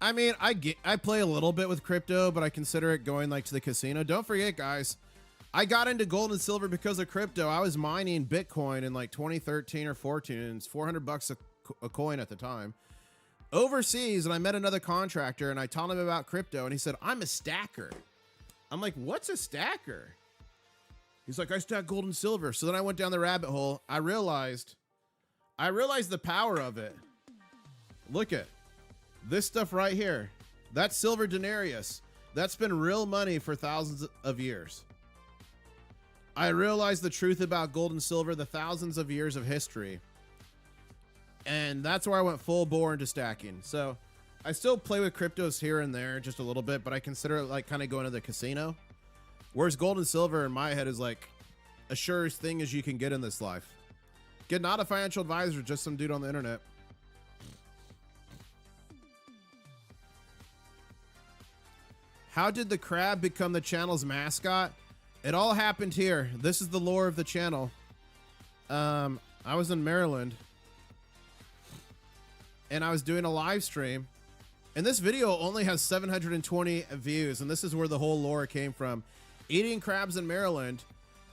I mean, I play a little bit with crypto, but I consider it going like to the casino. Don't forget, guys, I got into gold and silver because of crypto. I was mining Bitcoin in like 2013 or 14, and it's $400 a coin at the time. Overseas, and I met another contractor, and I told him about crypto, and he said, I'm a stacker. I'm like, what's a stacker? He's like, I stack gold and silver. So then I went down the rabbit hole. I realized the power of it. Look at this stuff right here. That's silver denarius. That's been real money for thousands of years. I realized the truth about gold and silver, the thousands of years of history. And that's where I went full bore into stacking. So I still play with cryptos here and there just a little bit, but I consider it like kind of going to the casino. Whereas gold and silver in my head is like a surest thing as you can get in this life. Get not a financial advisor, just some dude on the internet. How did the crab become the channel's mascot? It all happened here. This is the lore of the channel. I was in Maryland, and I was doing a live stream, and this video only has 720 views, and this is where the whole lore came from. Eating crabs in Maryland.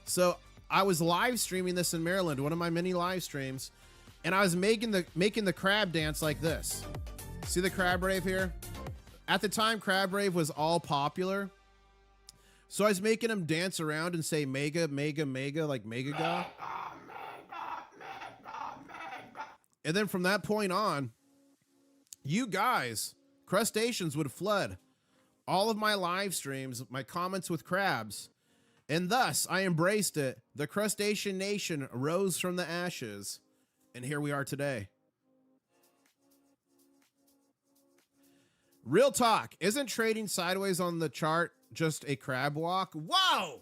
So I was live streaming this in Maryland, one of my many live streams, and I was making the crab dance like this. See the crab rave here? At the time, crab rave was all popular. So I was making them dance around and say mega, mega, mega, like mega god. And then from that point on, you guys, crustaceans, would flood all of my live streams, my comments with crabs. And thus, I embraced it. The crustacean nation rose from the ashes. And here we are today. Real talk. Isn't trading sideways on the chart just a crab walk? Whoa!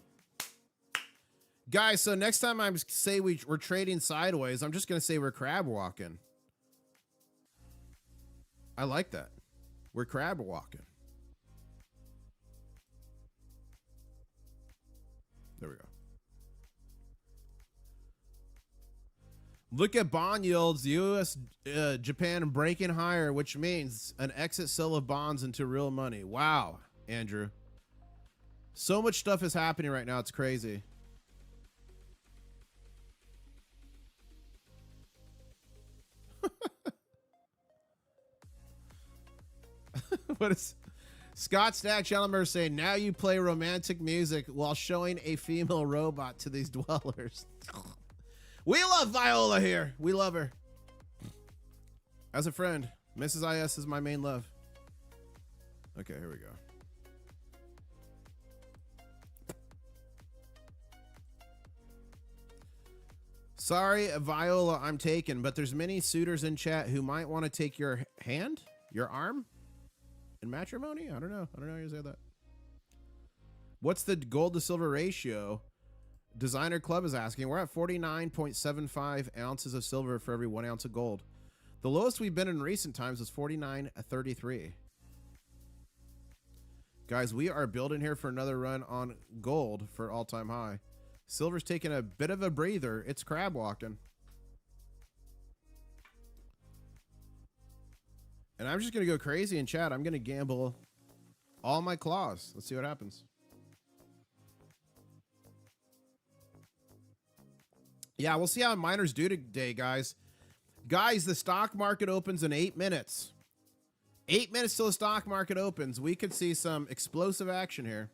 Guys, so next time I say we're trading sideways, I'm just going to say we're crab walking. I like that. We're crab walking. There we go. Look at bond yields, U.S., Japan breaking higher, which means an exit sell of bonds into real money. Wow, Andrew. So much stuff is happening right now. It's crazy. What is Scott Stack Chalmers saying? Now you play romantic music while showing a female robot to these dwellers. We love Viola here. We love her. As a friend, Mrs. IS is my main love. Okay, here we go. Sorry, Viola, I'm taken, but there's many suitors in chat who might want to take your hand, your arm, in matrimony. I don't know. I don't know how you say that. What's the gold to silver ratio? Designer Club is asking. We're at 49.75 ounces of silver for every 1 ounce of gold. The lowest we've been in recent times is 49.33. Guys, we are building here for another run on gold for all-time high. Silver's taking a bit of a breather. It's crab walking. And I'm just going to go crazy in chat. I'm going to gamble all my claws. Let's see what happens. Yeah, we'll see how miners do today, guys. Guys, the stock market opens in 8 minutes. 8 minutes till the stock market opens. We could see some explosive action here.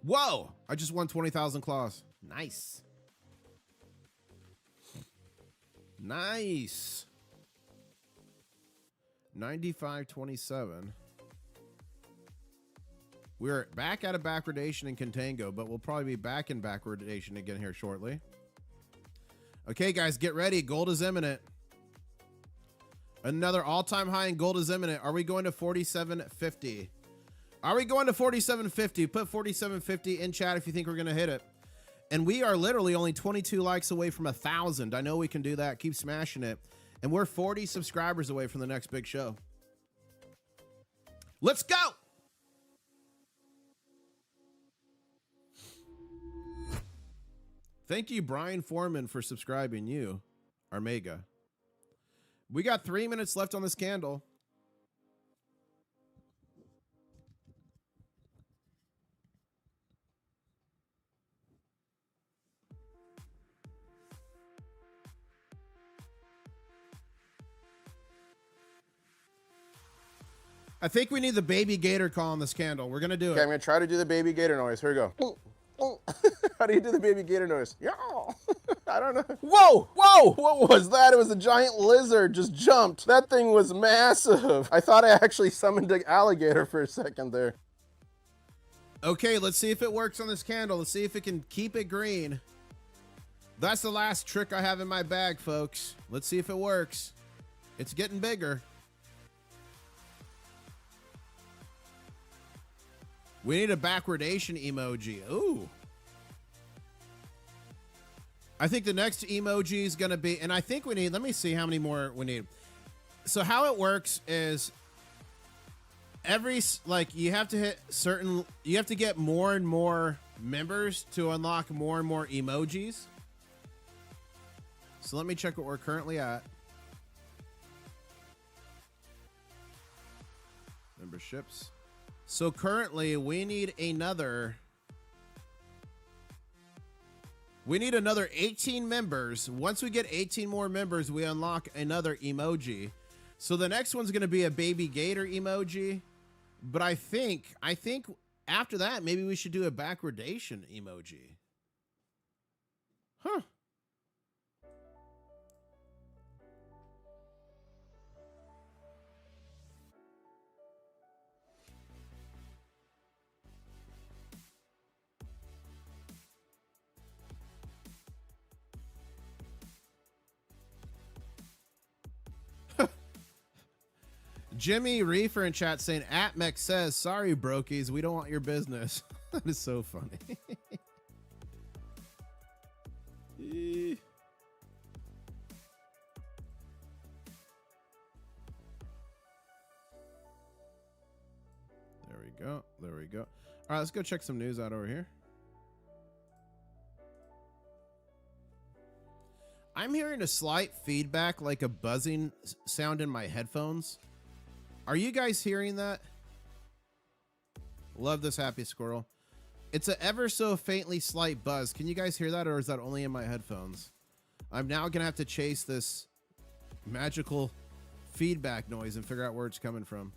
Whoa! I just won 20,000 claws. Nice. Nice. 95.27. We're back out of backwardation in contango, but we'll probably be back in backwardation again here shortly. Okay, guys, get ready. Gold is imminent. Another all-time high in gold is imminent. Are we going to 47.50? Are we going to 47.50? Put 47.50 in chat if you think we're going to hit it. And we are literally only 22 likes away from 1,000. I know we can do that. Keep smashing it. And we're 40 subscribers away from the next big show. Let's go! Thank you, Brian Foreman, for subscribing. You are mega. We got 3 minutes left on this candle. I think we need the baby gator call on this candle. We're going to do it. Okay, I'm going to try to do the baby gator noise. Here we go. How do you do the baby gator noise? Yeah. I don't know. Whoa! Whoa! What was that? It was a giant lizard just jumped. That thing was massive. I thought I actually summoned an alligator for a second there. Okay, let's see if it works on this candle. Let's see if it can keep it green. That's the last trick I have in my bag, folks. Let's see if it works. It's getting bigger. We need a backwardation emoji. Ooh. I think the next emoji is going to be, and I think we need, let me see how many more we need. So how it works is you have to hit certain, you have to get more and more members to unlock more and more emojis. So let me check what we're currently at. Memberships. So currently we need another 18 members. Once we get 18 more members, we unlock another emoji. So the next one's going to be a baby gator emoji. But I think after that, maybe we should do a backwardation emoji. Huh. Jimmy Reefer in chat saying, "Atmex says, sorry, brokies, we don't want your business." That is so funny. There we go. There we go. All right, let's go check some news out over here. I'm hearing a slight feedback, like a buzzing sound in my headphones. Are you guys hearing that? Love this happy squirrel. It's a ever so faintly slight buzz. Can you guys hear that, or is that only in my headphones? I'm now gonna have to chase this magical feedback noise and figure out where it's coming from.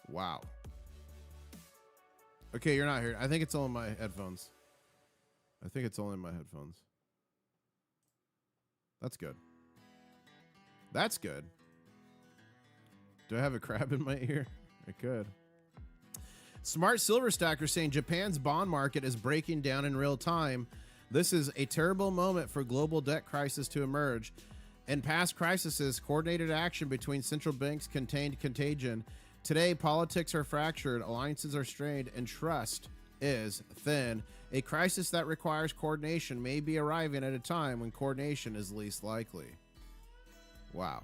Wow. Okay, you're not here. I think it's all in my headphones. I think it's only in my headphones. That's good. That's good. Do I have a crab in my ear? I could. Smart Silver Stacker saying Japan's bond market is breaking down in real time. This is a terrible moment for global debt crisis to emerge. In past crises, coordinated action between central banks contained contagion. Today, politics are fractured, alliances are strained, and trust is thin. A crisis that requires coordination may be arriving at a time when coordination is least likely. Wow.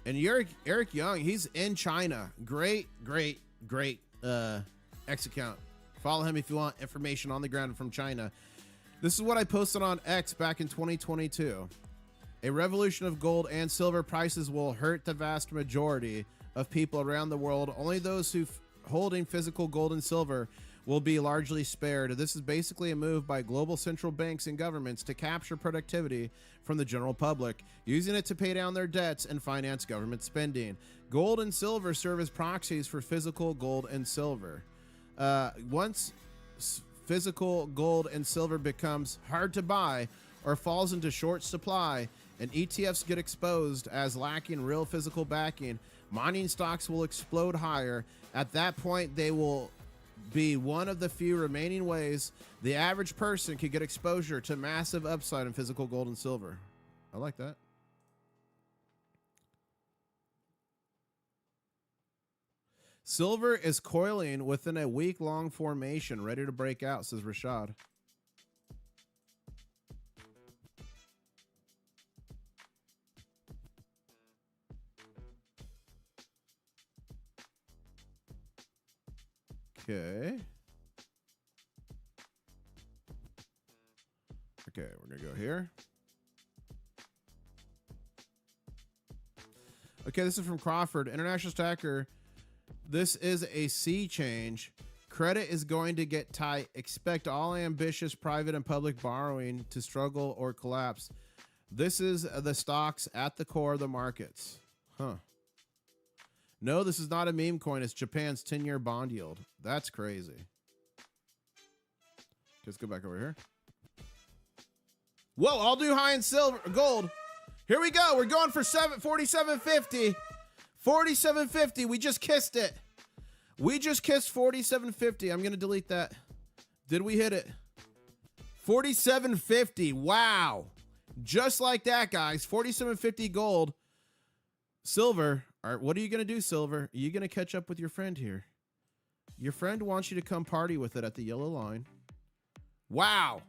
And Eric Young, he's in China. Great X account Follow him if you want information on the ground from China. This is what I posted on X back in 2022. A revolution of gold and silver prices will hurt the vast majority of people around the world. Only those who holding physical gold and silver will be largely spared. This is basically a move by global central banks and governments to capture productivity from the general public, using it to pay down their debts and finance government spending. Gold and silver serve as proxies for physical gold and silver. Once physical gold and silver becomes hard to buy or falls into short supply and ETFs get exposed as lacking real physical backing, mining stocks will explode higher. At that point, they will be one of the few remaining ways the average person could get exposure to massive upside in physical gold and silver. I like that. Silver is coiling within a week-long formation, ready to break out, says Rashad. Okay. Okay, we're going to go here. Okay, this is from Crawford. International Stacker. This is a sea change. Credit is going to get tight. Expect all ambitious private and public borrowing to struggle or collapse. This is the stocks at the core of the markets. Huh. No, this is not a meme coin. It's Japan's 10-year bond yield. That's crazy. Let's go back over here. Whoa, all new high in silver, gold. Here we go. We're going for 47.50. 47.50. We just kissed it. We just kissed 47.50. I'm going to delete that. Did we hit it? 47.50. Wow. Just like that, guys. 47.50 gold. Silver. All right, what are you going to do, Silver? Are you going to catch up with your friend here? Your friend wants you to come party with it at the yellow line. Wow.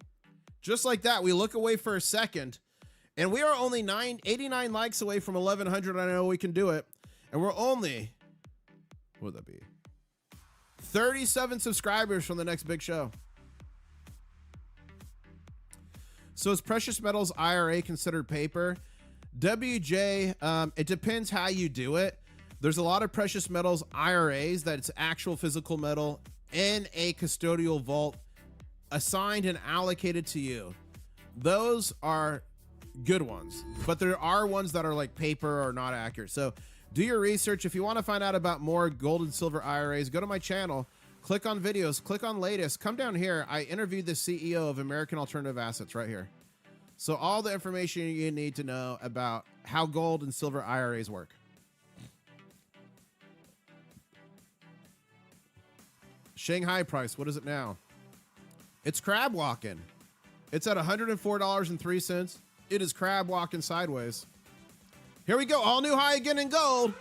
Just like that, we look away for a second, and we are only 89 likes away from 1,100. I know we can do it. And we're only, what would that be? 37 subscribers from the next big show. So is precious metals IRA considered paper? WJ, it depends how you do it. There's a lot of precious metals IRAs that it's actual physical metal in a custodial vault assigned and allocated to you. Those are good ones, but there are ones that are like paper or not accurate. So do your research. If you want to find out about more gold and silver IRAs, go to my channel, click on videos, click on latest, come down here. I interviewed the CEO of American Alternative Assets right here. So all the information you need to know about how gold and silver IRAs work. Shanghai price, what is it now? It's crab walking. It's at $104.03. It is crab walking sideways. Here we go. All new high again in gold.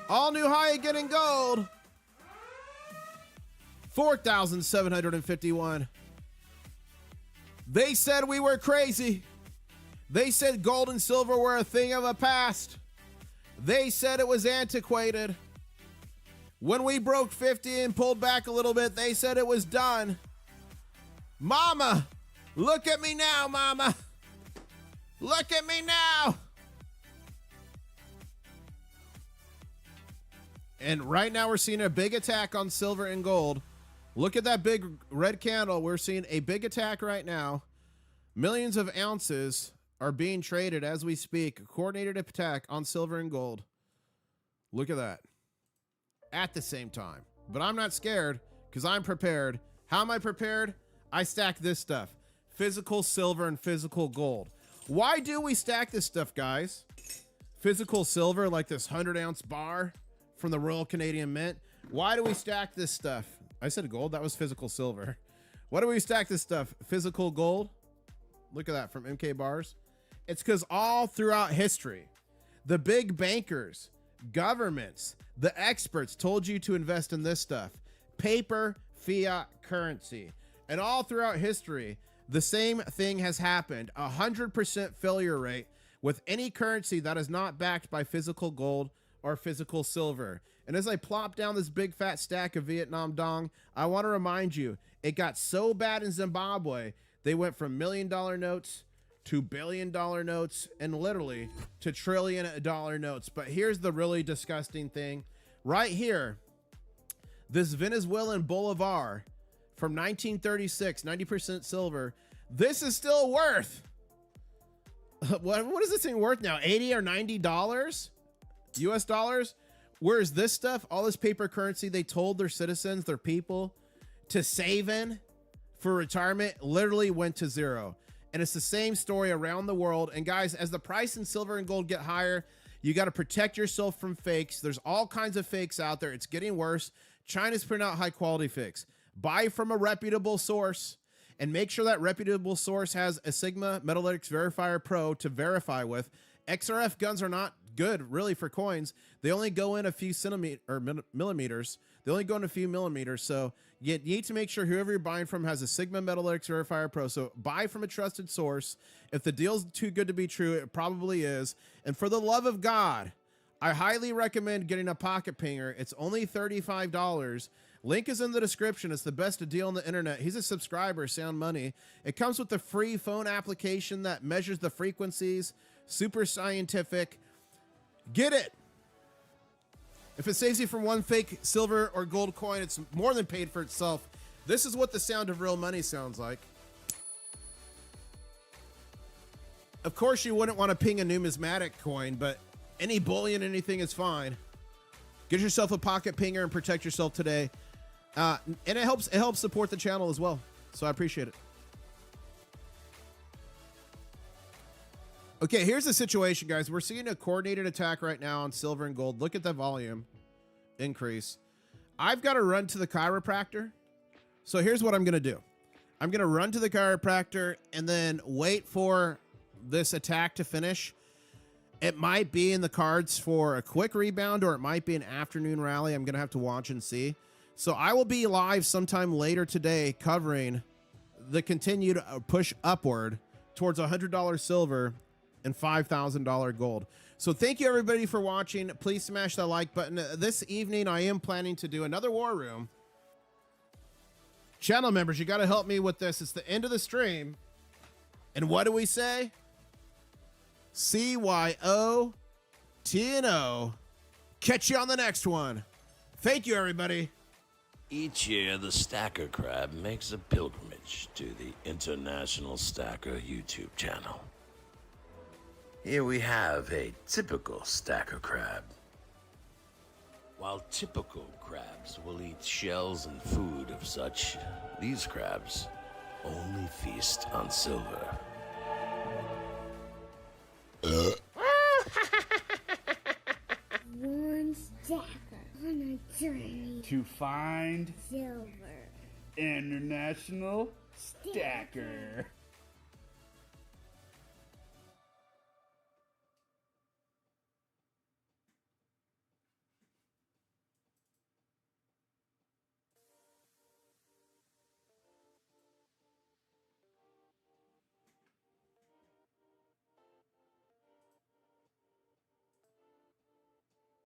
All new high again in gold. 4,751. They said we were crazy. They said gold and silver were a thing of the past. They said it was antiquated. When we broke 50 and pulled back a little bit, they said it was done. Mama, look at me now, mama. Look at me now. And right now we're seeing a big attack on silver and gold. Look at that big red candle. We're seeing a big attack right now. Millions of ounces are being traded as we speak. A coordinated attack on silver and gold. Look at that. At the same time. But I'm not scared because I'm prepared. How am I prepared? I stack this stuff. Physical silver and physical gold. Why do we stack this stuff, guys? Physical silver, like this 100-ounce bar from the Royal Canadian Mint. Why do we stack this stuff? I said gold. That was physical silver. Why do we stack this stuff? Physical gold. Look at that from MK Bars. It's because all throughout history, the big bankers, governments, the experts told you to invest in this stuff. Paper, fiat currency. And all throughout history, the same thing has happened. 100% failure rate with any currency that is not backed by physical gold or physical silver. And as I plop down this big fat stack of Vietnam dong, I want to remind you, it got so bad in Zimbabwe, they went from $1 million notes to $1 billion notes and literally to $1 trillion notes. But here's the really disgusting thing. Right here, this Venezuelan bolivar from 1936, 90% silver, this is still worth, what is this thing worth now? $80 or $90 US dollars? Whereas this stuff, all this paper currency they told their citizens, their people, to save in for retirement literally went to zero. And it's the same story around the world. And guys, as the price in silver and gold get higher, you got to protect yourself from fakes. There's all kinds of fakes out there. It's getting worse. China's putting out high quality fakes. Buy from a reputable source and make sure that reputable source has a Sigma Metalytics Verifier Pro to verify with. XRF guns are not good really for coins. They only go in a few millimeters. They only go in a few millimeters. So you need to make sure whoever you're buying from has a Sigma Metalytics Verifier Pro. So buy from a trusted source. If the deal's too good to be true, it probably is. And for the love of God, I highly recommend getting a pocket pinger. It's only $35. Link is in the description. It's the best deal on the internet. He's a subscriber, Sound Money. It comes with the free phone application that measures the frequencies. Super scientific. Get it. If it saves you from one fake silver or gold coin, it's more than paid for itself. This is what the sound of real money sounds like. Of course, you wouldn't want to ping a numismatic coin, but any bullion, anything is fine. Get yourself a pocket pinger and protect yourself today. And it helps support the channel as well. So I appreciate it. Okay, here's the situation, guys. We're seeing a coordinated attack right now on silver and gold. Look at the volume increase. I've got to run to the chiropractor. So here's what I'm going to do. I'm going to run to the chiropractor and then wait for this attack to finish. It might be in the cards for a quick rebound, or it might be an afternoon rally. I'm going to have to watch and see. So I will be live sometime later today covering the continued push upward towards $100 silver and $5,000 gold. So thank you everybody for watching. Please smash that like button. This evening I am planning to do another war room. Channel members, you got to help me with this. It's the end of the stream. And what do we say? CYOTNO. Catch you on the next one. Thank you, everybody. Each year, the Stacker Crab makes a pilgrimage to the International Stacker YouTube channel. Here we have a typical Stacker Crab. While typical crabs will eat shells and food of such, these crabs only feast on silver. One stacker on a journey To find silver. International Stacker.